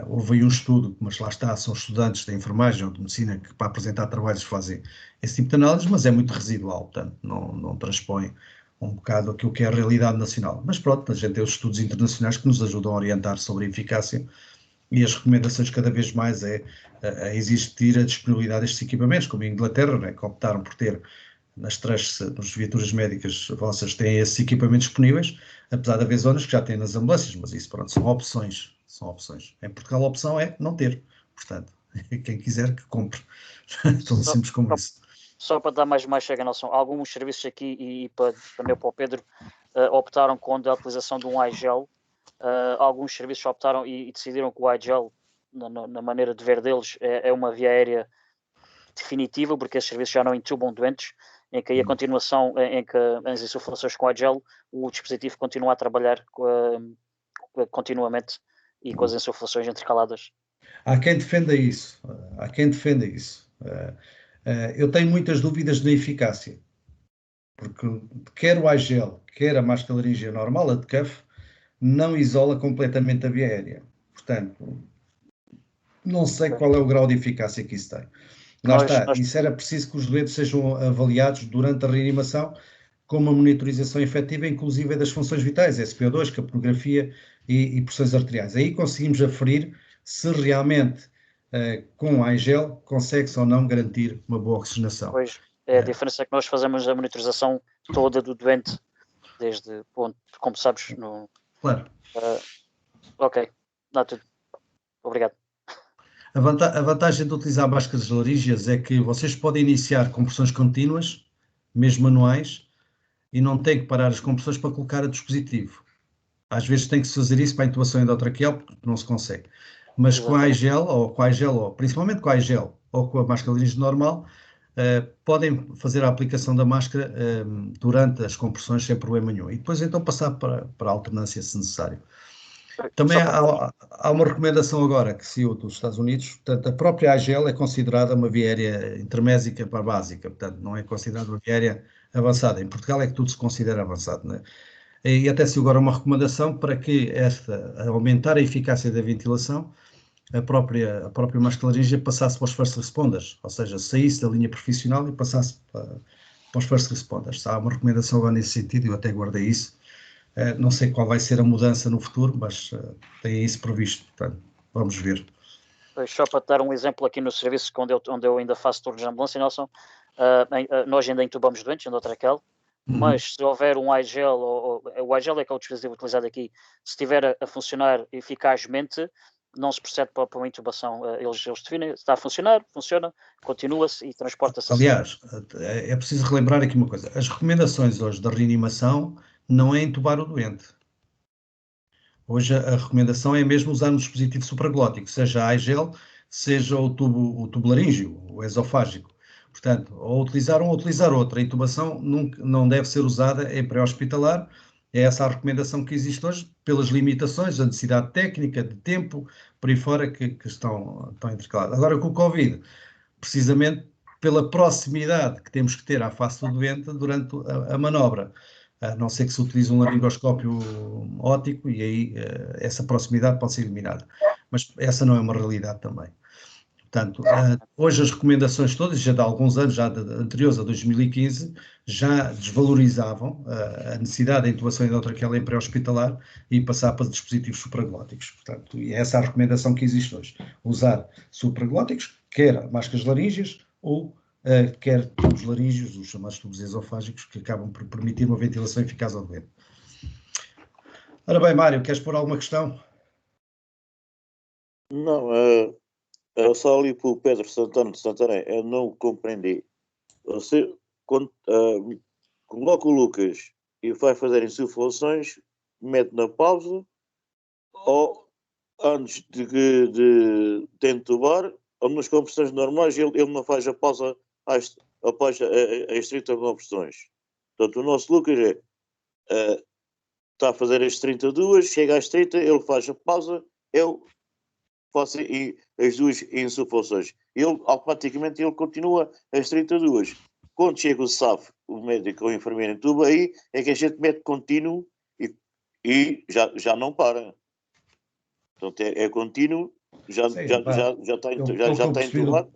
Houve aí um estudo, mas lá está, são estudantes de enfermagem ou de medicina que para apresentar trabalhos fazem esse tipo de análise, mas é muito residual, portanto não transpõe um bocado aquilo que é a realidade nacional. Mas pronto, a gente tem os estudos internacionais que nos ajudam a orientar sobre a eficácia e as recomendações cada vez mais a existir a disponibilidade destes equipamentos, como em Inglaterra, né, que optaram por ter nas viaturas médicas vossas têm esses equipamentos disponíveis, apesar de haver zonas que já têm nas ambulâncias, mas isso pronto, são opções. Em Portugal a opção é não ter, portanto, quem quiser que compre, tão simples como isso. Só para dar mais chega, Nelson, alguns serviços aqui e também para o Pedro optaram com a utilização de um iGel, alguns serviços optaram e decidiram que o iGel, na maneira de ver deles, é uma via aérea definitiva, porque esses serviços já não entubam doentes, em que aí a continuação, em que as insuflações com iGel, o dispositivo continua a trabalhar continuamente e com as insuflações intercaladas. Há quem defenda isso. Eu tenho muitas dúvidas na eficácia, porque quer o iGel, quer a máscara laríngea normal, a de CUF, não isola completamente a via aérea. Portanto, não sei qual é o grau de eficácia que isso tem. Isso era preciso que os doentes sejam avaliados durante a reanimação com uma monitorização efetiva, inclusive das funções vitais, SpO2, capnografia e pressões arteriais. Aí conseguimos aferir se realmente com a iGel consegue-se ou não garantir uma boa oxigenação. Pois, a diferença é que nós fazemos a monitorização toda do doente, desde onde, como sabes, no... Claro. Ok, dá tudo. Obrigado. A vantagem de utilizar máscaras laríngeas é que vocês podem iniciar compressões contínuas, mesmo manuais, e não têm que parar as compressões para colocar a dispositivo. Às vezes tem que se fazer isso para a intubação endotraqueal, porque não se consegue. Mas com a iGel, ou principalmente com a iGel, ou com a máscara laríngea normal, podem fazer a aplicação da máscara durante as compressões sem problema nenhum. E depois então passar para a alternância se necessário. Também há uma recomendação agora que saiu dos Estados Unidos, portanto, a própria iGel é considerada uma via aérea intermésica para básica, portanto, não é considerada uma via aérea avançada. Em Portugal é que tudo se considera avançado, né? E até saiu agora uma recomendação para que aumentar a eficácia da ventilação, a própria máscara laríngea passasse para os first responders, ou seja, saísse da linha profissional e passasse para os first responders. Há uma recomendação agora nesse sentido, eu até guardei isso. Não sei qual vai ser a mudança no futuro, mas tem isso previsto, portanto, vamos ver. Só para te dar um exemplo aqui no serviço onde eu ainda faço turnos de ambulância, Nelson, nós ainda entubamos doentes, endotraqueal, mas se houver um iGel, o iGel é que é o dispositivo utilizado aqui, se estiver a funcionar eficazmente, não se procede para uma intubação. Eles definem, está a funcionar, funciona, continua-se e transporta-se. Aliás, é preciso relembrar aqui uma coisa. As recomendações hoje da reanimação não é entubar o doente. Hoje a recomendação é mesmo usar um dispositivo supraglótico, seja a iGel, seja o tubo laríngeo, o esofágico. Portanto, ou utilizar um ou utilizar outro. A intubação não deve ser usada em pré-hospitalar. É essa a recomendação que existe hoje, pelas limitações, a necessidade técnica, de tempo, por aí fora, que estão intercaladas. Agora, com o Covid, precisamente pela proximidade que temos que ter à face do doente durante a manobra, a não ser que se utilize um laringoscópio óptico, e aí essa proximidade pode ser eliminada. Mas essa não é uma realidade também. Portanto, hoje as recomendações todas, já de há alguns anos, já anteriores a 2015, já desvalorizavam a necessidade da intubação endotraqueal em pré-hospitalar e passar para dispositivos supraglóticos. Portanto, e essa é a recomendação que existe hoje. Usar supraglóticos, quer máscaras laríngeas ou quer tubos laríngeos, os chamados tubos esofágicos, que acabam por permitir uma ventilação eficaz ao doente. Ora bem, Mário, queres pôr alguma questão? Não, eu só ali para o Pedro Santana de Santarém, eu não compreendi. Você coloca o Lucas e vai fazer insuflações, mete na pausa, ou antes de entubar, ou nas compressões normais, ele não faz a pausa após as 30 compressões. Portanto, o nosso Lucas está a fazer as 32, chega às 30, ele faz a pausa, eu faço as duas insuflações. Ele, automaticamente, ele continua as 32. Quando chega o SAF, o médico ou o enfermeiro em tubo, aí é que a gente mete contínuo e já não para. Portanto, é contínuo, já está entubado.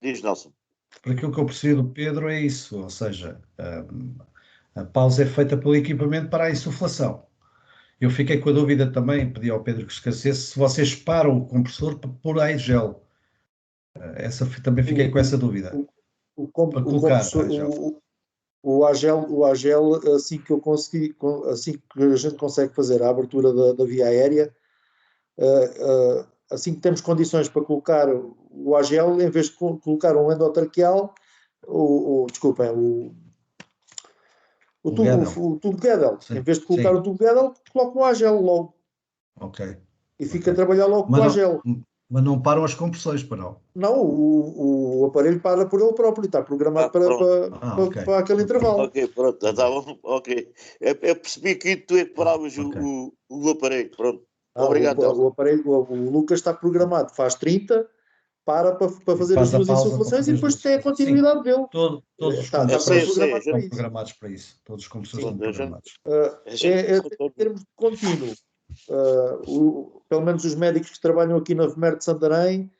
Diz, Nelson. Por aquilo que eu percebi do Pedro é isso, ou seja, a pausa é feita pelo equipamento para a insuflação. Eu fiquei com a dúvida também, pedi ao Pedro que esclarecesse, se vocês param o compressor para pôr a gel. Também fiquei com essa dúvida. Para colocar o AGEL, assim que a gente consegue fazer a abertura da via aérea, assim que temos condições para colocar o AGEL, em vez de colocar um endotraqueal, o tubo Guedel. Em vez de colocar o tubo Guedel, coloca o AGEL logo. Ok. E fica a trabalhar logo com o AGEL. Mas não param as compressões, para não? Não, o aparelho para por ele próprio, está programado para aquele intervalo. Ok, pronto, ok. Eu percebi que tu é que paravas o aparelho, pronto. Obrigado. O Lucas está programado, faz 30, para fazer as duas insuflações e depois tem a continuidade dele. Todos os compressores estão programados para isso. Todos os compressores estão programados. Em termos de contínuo, pelo menos os médicos que trabalham aqui na VMER de Santarém,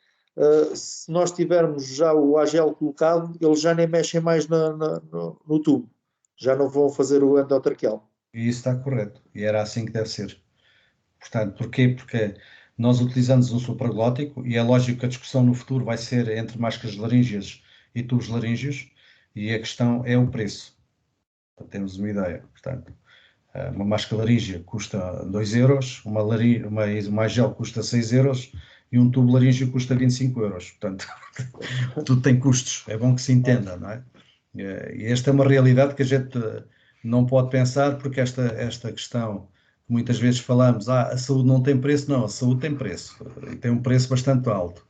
se nós tivermos já o AGEL colocado, eles já nem mexem mais no tubo. Já não vão fazer o endotraqueal. E isso está correto. E era assim que deve ser. Portanto, porquê? Porque nós utilizamos um supraglótico e é lógico que a discussão no futuro vai ser entre máscaras laríngeas e tubos laríngeos, e a questão é o preço. Para termos uma ideia. Portanto, uma máscara laríngea custa 2 euros, uma gel custa 6 euros e um tubo laríngeo custa 25 euros. Portanto, tudo tem custos. É bom que se entenda, não é? E esta é uma realidade que a gente não pode pensar, porque esta questão que muitas vezes falamos, a saúde não tem preço. Não, a saúde tem preço, e tem um preço bastante alto.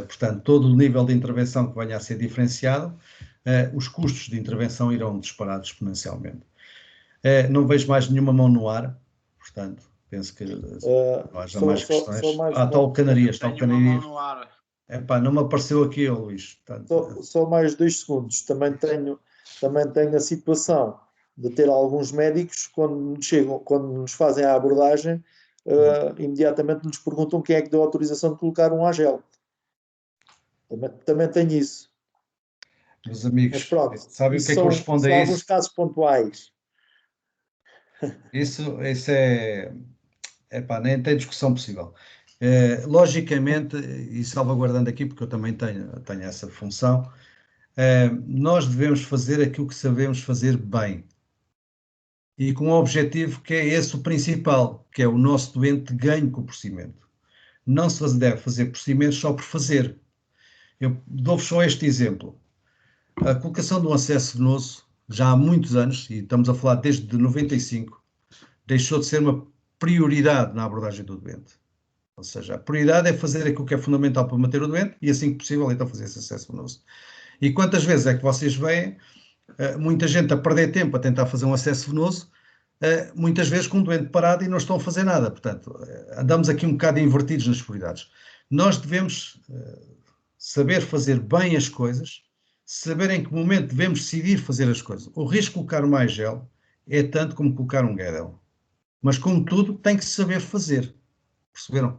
Portanto, todo o nível de intervenção que venha a ser diferenciado, os custos de intervenção irão disparar exponencialmente. Não vejo mais nenhuma mão no ar, portanto, penso que não haja mais questões. Está o Canarias, está o Canarias. Não me apareceu aqui, Luís. Portanto, só mais 2 segundos. Também tenho a situação de ter alguns médicos, quando nos fazem a abordagem, imediatamente nos perguntam quem é que deu a autorização de colocar um AGEL. Também tenho isso. Meus amigos, mas pronto, sabem o que é que corresponde a isso? São alguns casos pontuais. Isso nem tem discussão possível. Logicamente, e salvaguardando aqui, porque eu também tenho essa função, nós devemos fazer aquilo que sabemos fazer bem. E com um objetivo que é esse o principal, que é o nosso doente ganhe com o procedimento. Não se deve fazer procedimentos só por fazer. Eu dou-vos só este exemplo. A colocação de um acesso venoso, já há muitos anos, e estamos a falar desde 95, deixou de ser uma prioridade na abordagem do doente. Ou seja, a prioridade é fazer aquilo que é fundamental para manter o doente e, assim que possível, então fazer esse acesso venoso. E quantas vezes é que vocês veem muita gente a perder tempo a tentar fazer um acesso venoso, muitas vezes com o doente parado e não estão a fazer nada. Portanto, andamos aqui um bocado invertidos nas prioridades. Nós devemos saber fazer bem as coisas, saber em que momento devemos decidir fazer as coisas. O risco de colocar mais gel é tanto como colocar um Guedel. Mas, como tudo, tem que se saber fazer. Perceberam?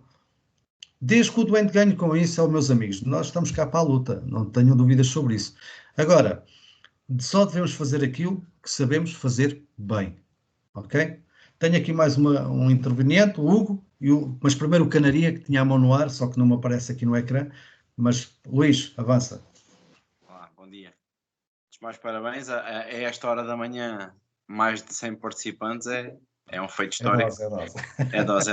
Desde que o doente ganhe com isso, meus amigos, nós estamos cá para a luta, não tenho dúvidas sobre isso. Agora, só devemos fazer aquilo que sabemos fazer bem, ok? Tenho aqui mais um interveniente, o Hugo, mas primeiro o Canaria, que tinha a mão no ar, só que não me aparece aqui no ecrã. Mas, Luís, avança. Olá, bom dia. Mais parabéns. A esta hora da manhã, mais de 100 participantes é um feito histórico. É dose.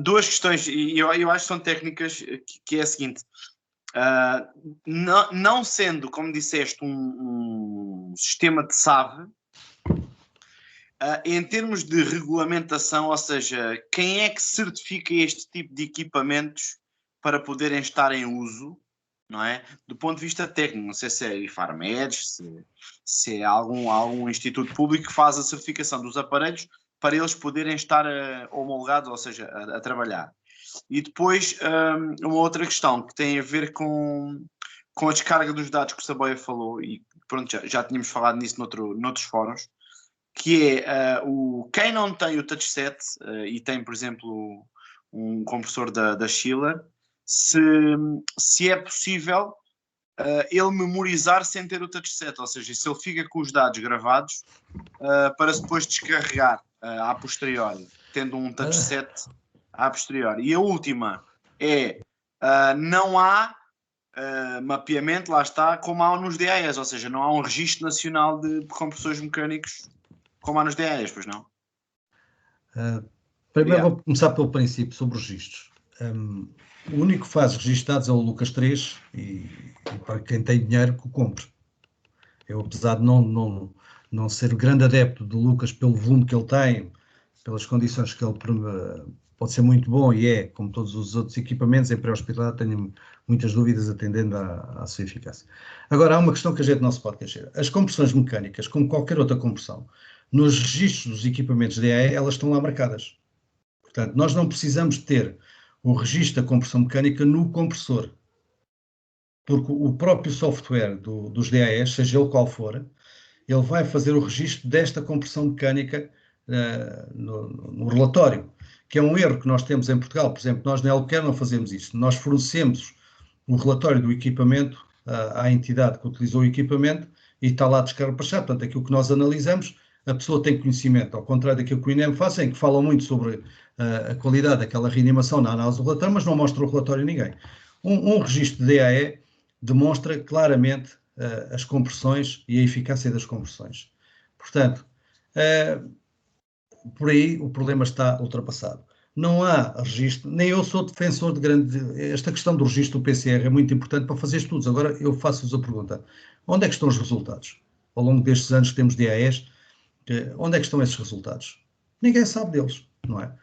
Duas questões, e eu acho que são técnicas, que é a seguinte. Não sendo, como disseste, um sistema de SAV, em termos de regulamentação, ou seja, quem é que certifica este tipo de equipamentos para poderem estar em uso, não é? Do ponto de vista técnico, não sei se é Ifarmedes, se é algum instituto público que faz a certificação dos aparelhos para eles poderem estar homologados, ou seja, a trabalhar. E depois, uma outra questão que tem a ver com a descarga dos dados que o Saboia falou, e pronto, já tínhamos falado nisso noutros fóruns, que é quem não tem o touchset e tem, por exemplo, um compressor da Schiller, se é possível ele memorizar sem ter o touchset, ou seja, se ele fica com os dados gravados para depois descarregar a posteriori, tendo um touchset a posteriori. E a última é, não há mapeamento, lá está, como há nos DAEs, ou seja, não há um registro nacional de compressores mecânicos como há nos DAEs, pois não? Primeiro vou começar pelo princípio, sobre os registros. O único que faz registados é o Lucas 3 e para quem tem dinheiro que o compre. Eu, apesar de não ser grande adepto do Lucas pelo volume que ele tem, pelas condições que ele pode ser muito bom e é, como todos os outros equipamentos, em pré-hospitalar tenho muitas dúvidas atendendo à sua eficácia. Agora, há uma questão que a gente não se pode esquecer. As compressões mecânicas, como qualquer outra compressão, nos registros dos equipamentos DAE, elas estão lá marcadas. Portanto, nós não precisamos ter o registro da compressão mecânica no compressor, porque o próprio software dos DAEs, seja ele qual for, ele vai fazer o registro desta compressão mecânica no relatório, que é um erro que nós temos em Portugal. Por exemplo, nós na Healthcare não fazemos isto. Nós fornecemos o relatório do equipamento à entidade que utilizou o equipamento e está lá descarpachado. Portanto, aquilo que nós analisamos, a pessoa tem conhecimento, ao contrário daquilo que o INEM faz, em que falam muito sobre a qualidade daquela reanimação na análise do relatório, mas não mostra o relatório a ninguém. Um registro de DAE demonstra claramente as compressões e a eficácia das compressões. Portanto, por aí o problema está ultrapassado. Não há registro, nem eu sou defensor de grande... Esta questão do registro do PCR é muito importante para fazer estudos. Agora eu faço-vos a pergunta, onde é que estão os resultados? Ao longo destes anos que temos DAEs, onde é que estão esses resultados? Ninguém sabe deles, não é?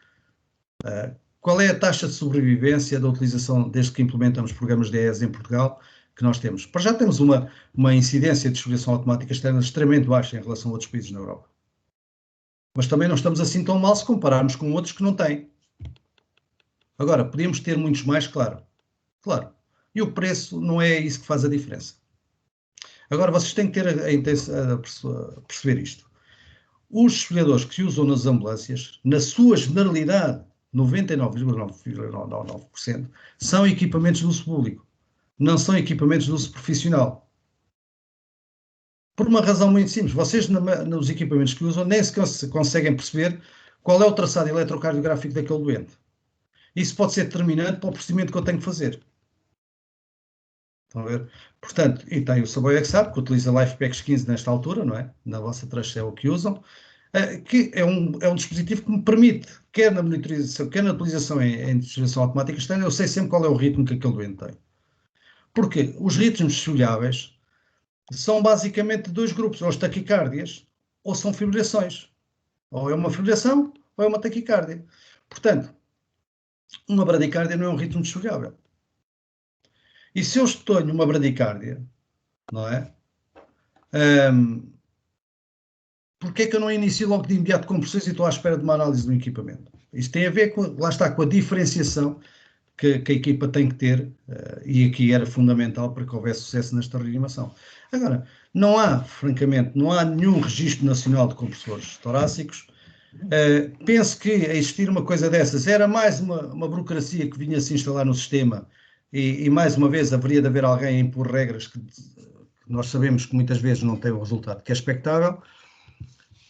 Qual é a taxa de sobrevivência da utilização, desde que implementamos programas de DAEs em Portugal, que nós temos? Para já temos uma incidência de desfibrilação automática externa extremamente baixa em relação a outros países na Europa. Mas também não estamos assim tão mal se compararmos com outros que não têm. Agora, podíamos ter muitos mais, claro. Claro. E o preço não é isso que faz a diferença. Agora, vocês têm que ter a perceber isto. Os desfibriladores que se usam nas ambulâncias, na sua generalidade, 99,999%, são equipamentos de uso público. Não são equipamentos de uso profissional. Por uma razão muito simples. Vocês, nos equipamentos que usam, nem se conseguem perceber qual é o traçado eletrocardiográfico daquele doente. Isso pode ser determinante para o procedimento que eu tenho que fazer. Estão a ver? Portanto, e tem o Saboia que sabe, que utiliza LifePax 15 nesta altura, não é? Na vossa tranche é o que usam, que é um dispositivo que me permite, quer na monitorização, quer na utilização em desfibrilação automática externa, eu sei sempre qual é o ritmo que aquele doente tem. Porque os ritmos desfibriláveis são basicamente dois grupos, ou as taquicardias, ou são fibrilações. Ou é uma fibrilação ou é uma taquicardia. Portanto, uma bradicardia não é um ritmo desfogável. E se eu tenho uma bradicardia, não é? Porquê é que eu não inicio logo de imediato compressões e estou à espera de uma análise do equipamento? Isto tem a ver, lá está, com a diferenciação que a equipa tem que ter, e aqui era fundamental para que houvesse sucesso nesta reanimação. Agora, não há, francamente, não há nenhum registro nacional de compressores torácicos. Penso que a existir uma coisa dessas era mais uma burocracia que vinha se instalar no sistema e mais uma vez haveria de haver alguém a impor regras que nós sabemos que muitas vezes não têm o resultado que é expectável.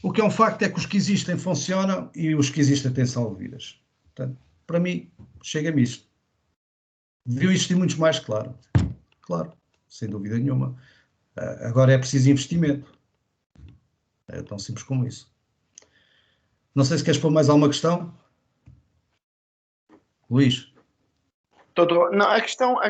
O que é um facto é que os que existem funcionam e os que existem têm salvo vidas. Portanto, para mim, chega-me isto. Deviam existir muitos mais, claro, sem dúvida nenhuma. Agora é preciso investimento. É tão simples como isso. Não sei se queres pôr mais alguma questão. Luís? Não, a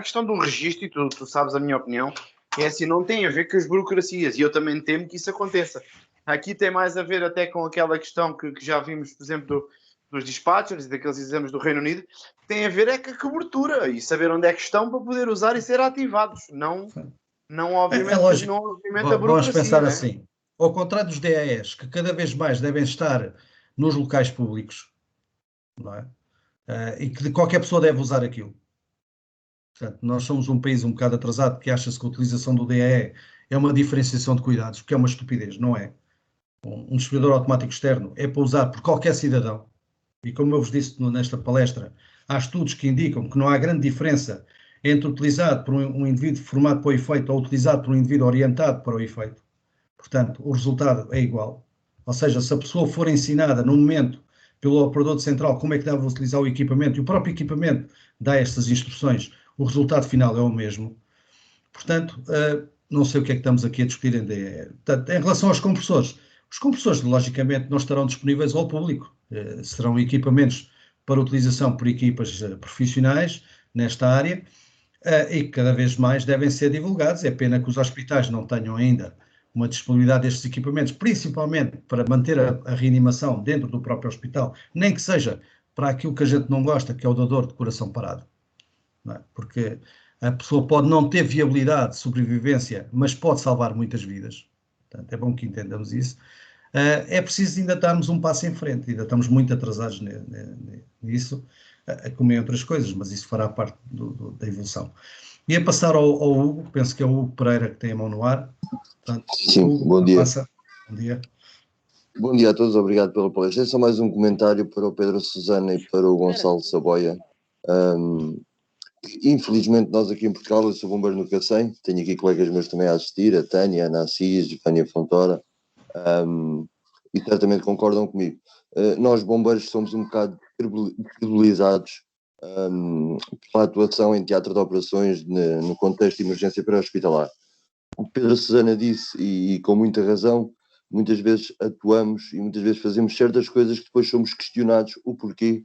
questão do registro, e tu sabes a minha opinião, é assim, não tem a ver com as burocracias, e eu também temo que isso aconteça. Aqui tem mais a ver até com aquela questão que já vimos, por exemplo, dos dispatchers e daqueles exames do Reino Unido, tem a ver é com a cobertura e saber onde é que estão para poder usar e ser ativados, não obviamente, É lógico. não, obviamente a burocracia. Vamos pensar né? assim, ao contrário dos DAEs, que cada vez mais devem estar nos locais públicos, não é? E que qualquer pessoa deve usar aquilo. Portanto, nós somos um país um bocado atrasado que acha-se que a utilização do DAE é uma diferenciação de cuidados, que é uma estupidez, não é? Um distribuidor automático externo é para usar por qualquer cidadão. E como eu vos disse nesta palestra, há estudos que indicam que não há grande diferença entre utilizado por um indivíduo formado para o efeito ou utilizado por um indivíduo orientado para o efeito. Portanto, o resultado é igual. Ou seja, se a pessoa for ensinada no momento pelo operador de central como é que deve utilizar o equipamento e o próprio equipamento dá estas instruções, o resultado final é o mesmo. Portanto, não sei o que é que estamos aqui a discutir. Portanto, em relação aos compressores, os compressores, logicamente, não estarão disponíveis ao público. Serão equipamentos para utilização por equipas profissionais nesta área e cada vez mais devem ser divulgados. É pena que os hospitais não tenham ainda uma disponibilidade destes equipamentos, principalmente para manter a reanimação dentro do próprio hospital, nem que seja para aquilo que a gente não gosta, que é o da dor de coração parado. Não é? Porque a pessoa pode não ter viabilidade de sobrevivência, mas pode salvar muitas vidas. Portanto, é bom que entendamos isso. É preciso ainda darmos um passo em frente, ainda estamos muito atrasados nisso, como em outras coisas, mas isso fará parte da evolução. Ia passar ao Hugo, penso que é o Hugo Pereira que tem a mão no ar. Portanto, sim, Hugo, bom dia. Bom dia. Bom dia a todos, obrigado pela palestra. É só mais um comentário para o Pedro Susana e para o Gonçalo Saboia. Infelizmente nós aqui em Portugal, eu sou bombeiro no Cacém, tenho aqui colegas meus também a assistir, a Tânia, a Ana Assis, a Fânia Fontora, e certamente concordam comigo. Nós bombeiros somos um bocado credibilizados pela atuação em teatro de operações no contexto de emergência pré-hospitalar. O Pedro Susana disse, e com muita razão, muitas vezes atuamos e muitas vezes fazemos certas coisas que depois somos questionados o porquê,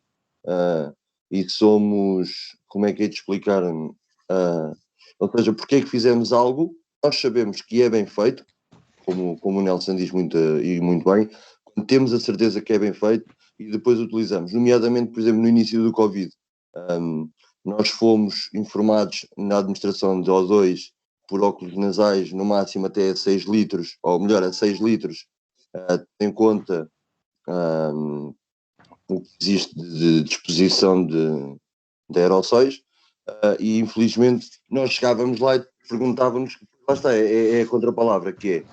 e somos, como é que é de explicar, ou seja, porque é que fizemos algo, nós sabemos que é bem feito, como o Nelson diz muito bem, temos a certeza que é bem feito e depois utilizamos, nomeadamente, por exemplo, no início do Covid, nós fomos informados na administração de O2 por óculos nasais, no máximo até 6 litros, ou melhor, a 6 litros, tendo em conta o que existe de disposição de aerossóis, e infelizmente nós chegávamos lá e perguntávamos, lá está, é a contrapalavra que é,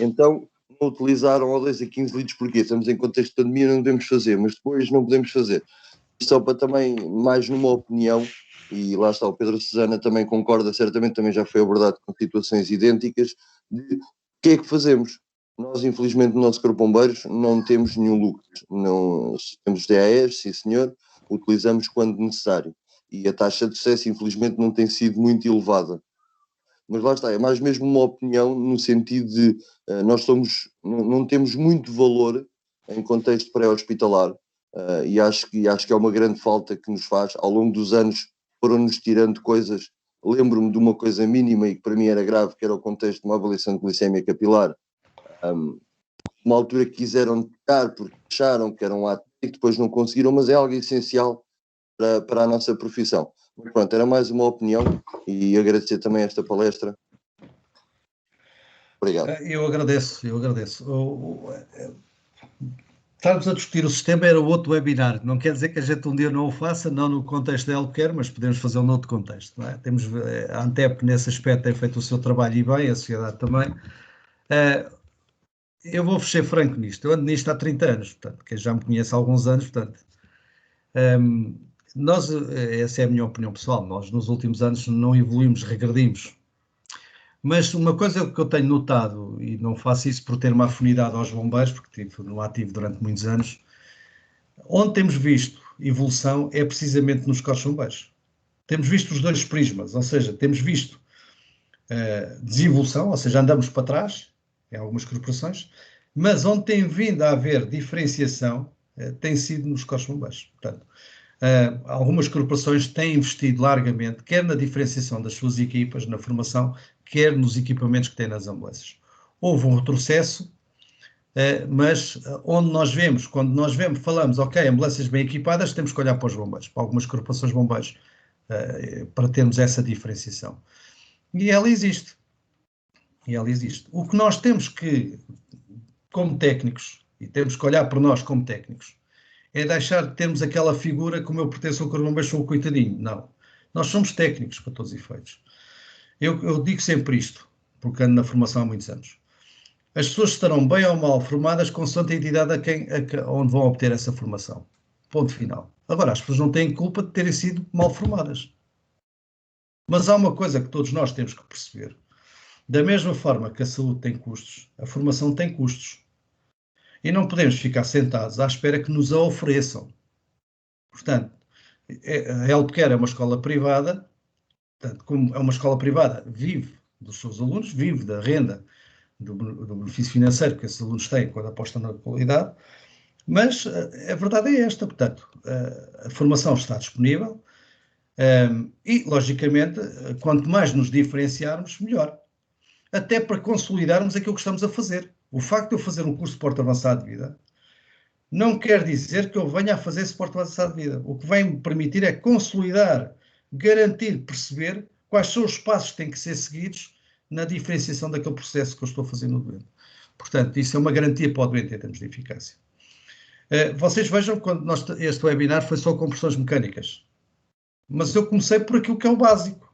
então não utilizaram O2 a 15 litros porquê? Estamos em contexto de pandemia, não devemos fazer, mas depois não podemos fazer. Só para também, mais numa opinião, e lá está, o Pedro Susana também concorda, certamente também já foi abordado com situações idênticas, de o que é que fazemos? Nós, infelizmente, no nosso Corpo de Bombeiros não temos nenhum lucro. Não, temos DAEs, sim senhor, utilizamos quando necessário. E a taxa de sucesso, infelizmente, não tem sido muito elevada. Mas lá está, é mais mesmo uma opinião no sentido de nós não temos muito valor em contexto pré-hospitalar. E acho que é uma grande falta que nos faz. Ao longo dos anos foram-nos tirando coisas. Lembro-me de uma coisa mínima e que para mim era grave, que era o contexto de uma avaliação de glicemia capilar. uma altura que quiseram tocar porque acharam que era um ato e depois não conseguiram, mas é algo essencial para a nossa profissão. Pronto, era mais uma opinião e agradecer também esta palestra. Obrigado. Eu agradeço. Estarmos a discutir o sistema era outro webinar. Não quer dizer que a gente um dia não o faça, não no contexto da Healthcare, mas podemos fazer um outro contexto. Não é? Temos, a Antep, nesse aspecto, tem feito o seu trabalho e bem, a sociedade também. Eu vou ser franco nisto. Eu ando nisto há 30 anos, portanto, quem já me conhece há alguns anos, portanto. Essa é a minha opinião pessoal, nós nos últimos anos não evoluímos, regredimos. Mas uma coisa que eu tenho notado, e não faço isso por ter uma afinidade aos bombeiros, porque estive no ativo durante muitos anos, onde temos visto evolução é precisamente nos corpos de bombeiros. Temos visto os dois prismas, ou seja, temos visto desevolução, ou seja, andamos para trás, em algumas corporações, mas onde tem vindo a haver diferenciação tem sido nos corpos de bombeiros. Portanto, algumas corporações têm investido largamente, quer na diferenciação das suas equipas, na formação, quer nos equipamentos que têm nas ambulâncias. Houve um retrocesso, mas onde nós vemos, quando nós falamos, ok, ambulâncias bem equipadas, temos que olhar para os bombeiros, para algumas corporações de bombeiros, para termos essa diferenciação. E ela existe. O que nós temos que, como técnicos, e temos que olhar para nós como técnicos, é deixar de termos aquela figura como eu pertenço ao Corpo de Bombeiros, sou o coitadinho. Não. Nós somos técnicos para todos os efeitos. Eu digo sempre isto, porque ando na formação há muitos anos. As pessoas estarão bem ou mal formadas consoante a entidade onde vão obter essa formação. Ponto final. Agora, as pessoas não têm culpa de terem sido mal formadas. Mas há uma coisa que todos nós temos que perceber. Da mesma forma que a saúde tem custos, a formação tem custos. E não podemos ficar sentados à espera que nos a ofereçam. Portanto, a Healthcare é uma escola privada, portanto, como é uma escola privada, vive dos seus alunos, vive da renda, do benefício financeiro que esses alunos têm quando apostam na qualidade, mas a verdade é esta, portanto, a formação está disponível e, logicamente, quanto mais nos diferenciarmos, melhor. Até para consolidarmos aquilo que estamos a fazer. O facto de eu fazer um curso de suporte avançado de vida não quer dizer que eu venha a fazer suporte avançado de vida. O que vai me permitir é consolidar, garantir, perceber quais são os passos que têm que ser seguidos na diferenciação daquele processo que eu estou a fazer no doente. Portanto, isso é uma garantia para o doente em termos de eficácia. Vocês vejam, quando este webinar foi só compressões mecânicas. Mas eu comecei por aquilo que é o básico.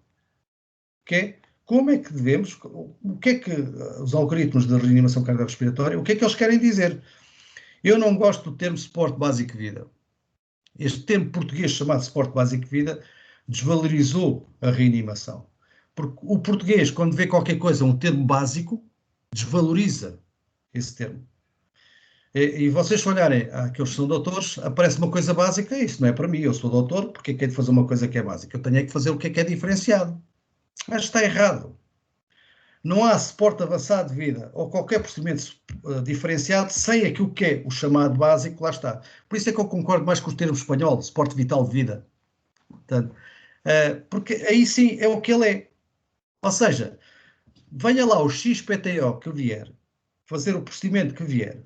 Que é como é que devemos, o que é que os algoritmos de reanimação cardiorrespiratória, o que é que eles querem dizer? Eu não gosto do termo suporte básico de vida. Este termo português chamado suporte básico de vida desvalorizou a reanimação. Porque o português, quando vê qualquer coisa, um termo básico, desvaloriza esse termo. E vocês se olharem àqueles que são doutores, aparece uma coisa básica, isso não é para mim, eu sou doutor, porque é que é de fazer uma coisa que é básica? Eu tenho que fazer o que é diferenciado. Mas está errado. Não há suporte avançado de vida ou qualquer procedimento diferenciado sem aquilo que é o chamado básico, lá está. Por isso é que eu concordo mais com o termo espanhol, suporte vital de vida. Portanto, porque aí sim é o que ele é. Ou seja, venha lá o XPTO que vier, fazer o procedimento que vier,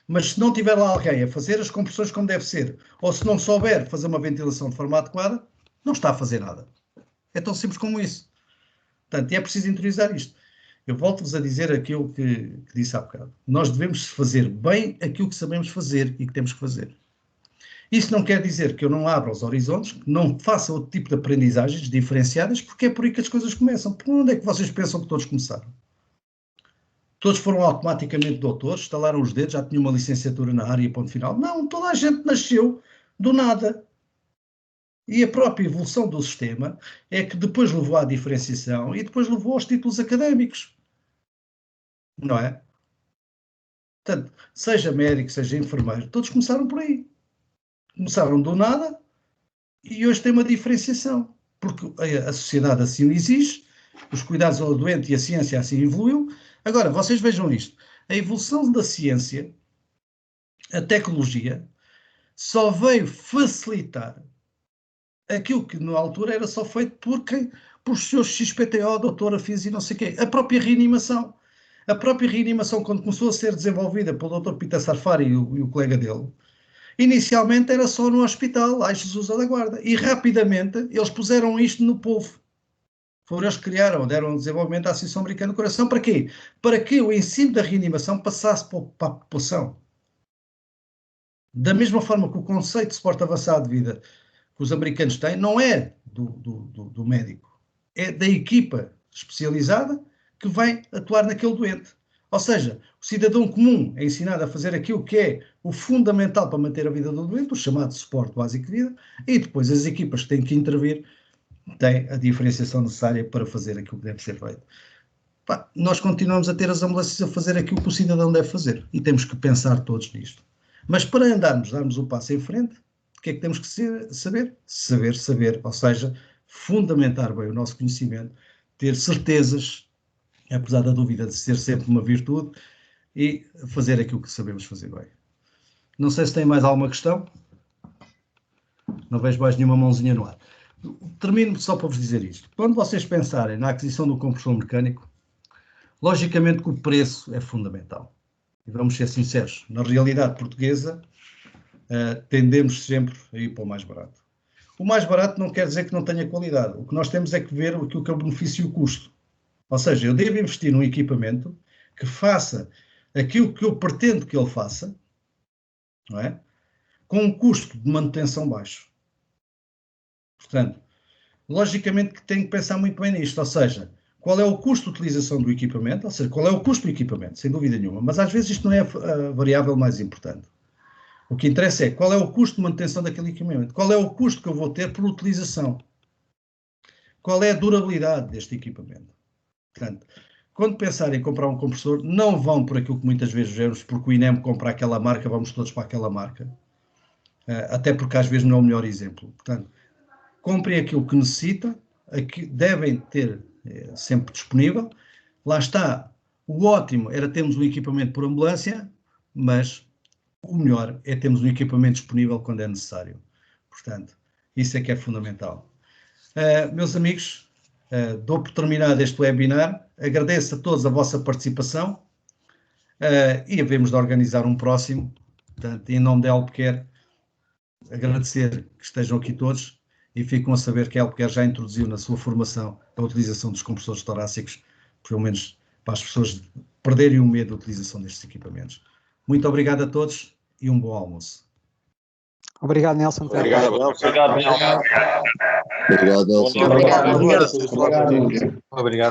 mas se não tiver lá alguém a fazer as compressões como deve ser, ou se não souber fazer uma ventilação de forma adequada, não está a fazer nada. É tão simples como isso. Portanto, é preciso interiorizar isto. Eu volto-vos a dizer aquilo que disse há bocado. Nós devemos fazer bem aquilo que sabemos fazer e que temos que fazer. Isso não quer dizer que eu não abra os horizontes, que não faça outro tipo de aprendizagens diferenciadas, porque é por aí que as coisas começam. Por onde é que vocês pensam que todos começaram? Todos foram automaticamente doutores, estalaram os dedos, já tinham uma licenciatura na área, ponto final. Não, toda a gente nasceu do nada. E a própria evolução do sistema é que depois levou à diferenciação e depois levou aos títulos académicos. Não é? Portanto, seja médico, seja enfermeiro, todos começaram por aí. Começaram do nada e hoje tem uma diferenciação. Porque a sociedade assim o exige, os cuidados ao doente e a ciência assim evoluiu. Agora, vocês vejam isto. A evolução da ciência, a tecnologia, só veio facilitar aquilo que na altura era só feito por os seus XPTO, doutora, física e não sei o quê. A própria reanimação. A própria reanimação, quando começou a ser desenvolvida pelo Dr. Peter Sarfari e o colega dele, inicialmente era só no hospital, ai Jesus da Guarda, e rapidamente eles puseram isto no povo. Foram eles que criaram, deram desenvolvimento à Associação Americana do Coração. Para quê? Para que o ensino da reanimação passasse para a população. Da mesma forma que o conceito de suporte avançado de vida que os americanos têm, não é do médico, é da equipa especializada que vai atuar naquele doente. Ou seja, o cidadão comum é ensinado a fazer aquilo que é o fundamental para manter a vida do doente, o chamado suporte básico de vida, e depois as equipas que têm que intervir têm a diferenciação necessária para fazer aquilo que deve ser feito. Nós continuamos a ter as ambulâncias a fazer aquilo que o cidadão deve fazer, e temos que pensar todos nisto. Mas para darmos o passo em frente, o que é que temos que saber? Saber, ou seja, fundamentar bem o nosso conhecimento, ter certezas, apesar da dúvida de ser sempre uma virtude, e fazer aquilo que sabemos fazer bem. Não sei se tem mais alguma questão. Não vejo mais nenhuma mãozinha no ar. Termino só para vos dizer isto. Quando vocês pensarem na aquisição do compressor mecânico, logicamente que o preço é fundamental. E vamos ser sinceros, na realidade portuguesa, tendemos sempre a ir para o mais barato. O mais barato não quer dizer que não tenha qualidade. O que nós temos é que ver aquilo que é o benefício e o custo. Ou seja, eu devo investir num equipamento que faça aquilo que eu pretendo que ele faça, não é? Com um custo de manutenção baixo. Portanto, logicamente que tenho que pensar muito bem nisto, ou seja, qual é o custo de utilização do equipamento, ou seja, qual é o custo do equipamento, sem dúvida nenhuma, mas às vezes isto não é a variável mais importante. O que interessa é qual é o custo de manutenção daquele equipamento, qual é o custo que eu vou ter por utilização, qual é a durabilidade deste equipamento. Portanto, quando pensarem em comprar um compressor, não vão por aquilo que muitas vezes vemos, porque o INEM compra aquela marca, vamos todos para aquela marca, até porque às vezes não é o melhor exemplo. Portanto, comprem aquilo que necessita, aqui devem ter sempre disponível. Lá está, o ótimo era termos um equipamento por ambulância, mas o melhor é termos um equipamento disponível quando é necessário. Portanto, isso é que é fundamental. Meus amigos, dou por terminado este webinar, agradeço a todos a vossa participação e havemos de organizar um próximo. Portanto, em nome da Alpequer, agradecer que estejam aqui todos e ficam a saber que a Alpequer já introduziu na sua formação a utilização dos compressores torácicos, pelo menos para as pessoas perderem o medo da utilização destes equipamentos. Muito obrigado a todos e um bom almoço. Obrigado, Nelson. Obrigado, Nelson. Obrigado, Nelson. Obrigado. Obrigado. Obrigado.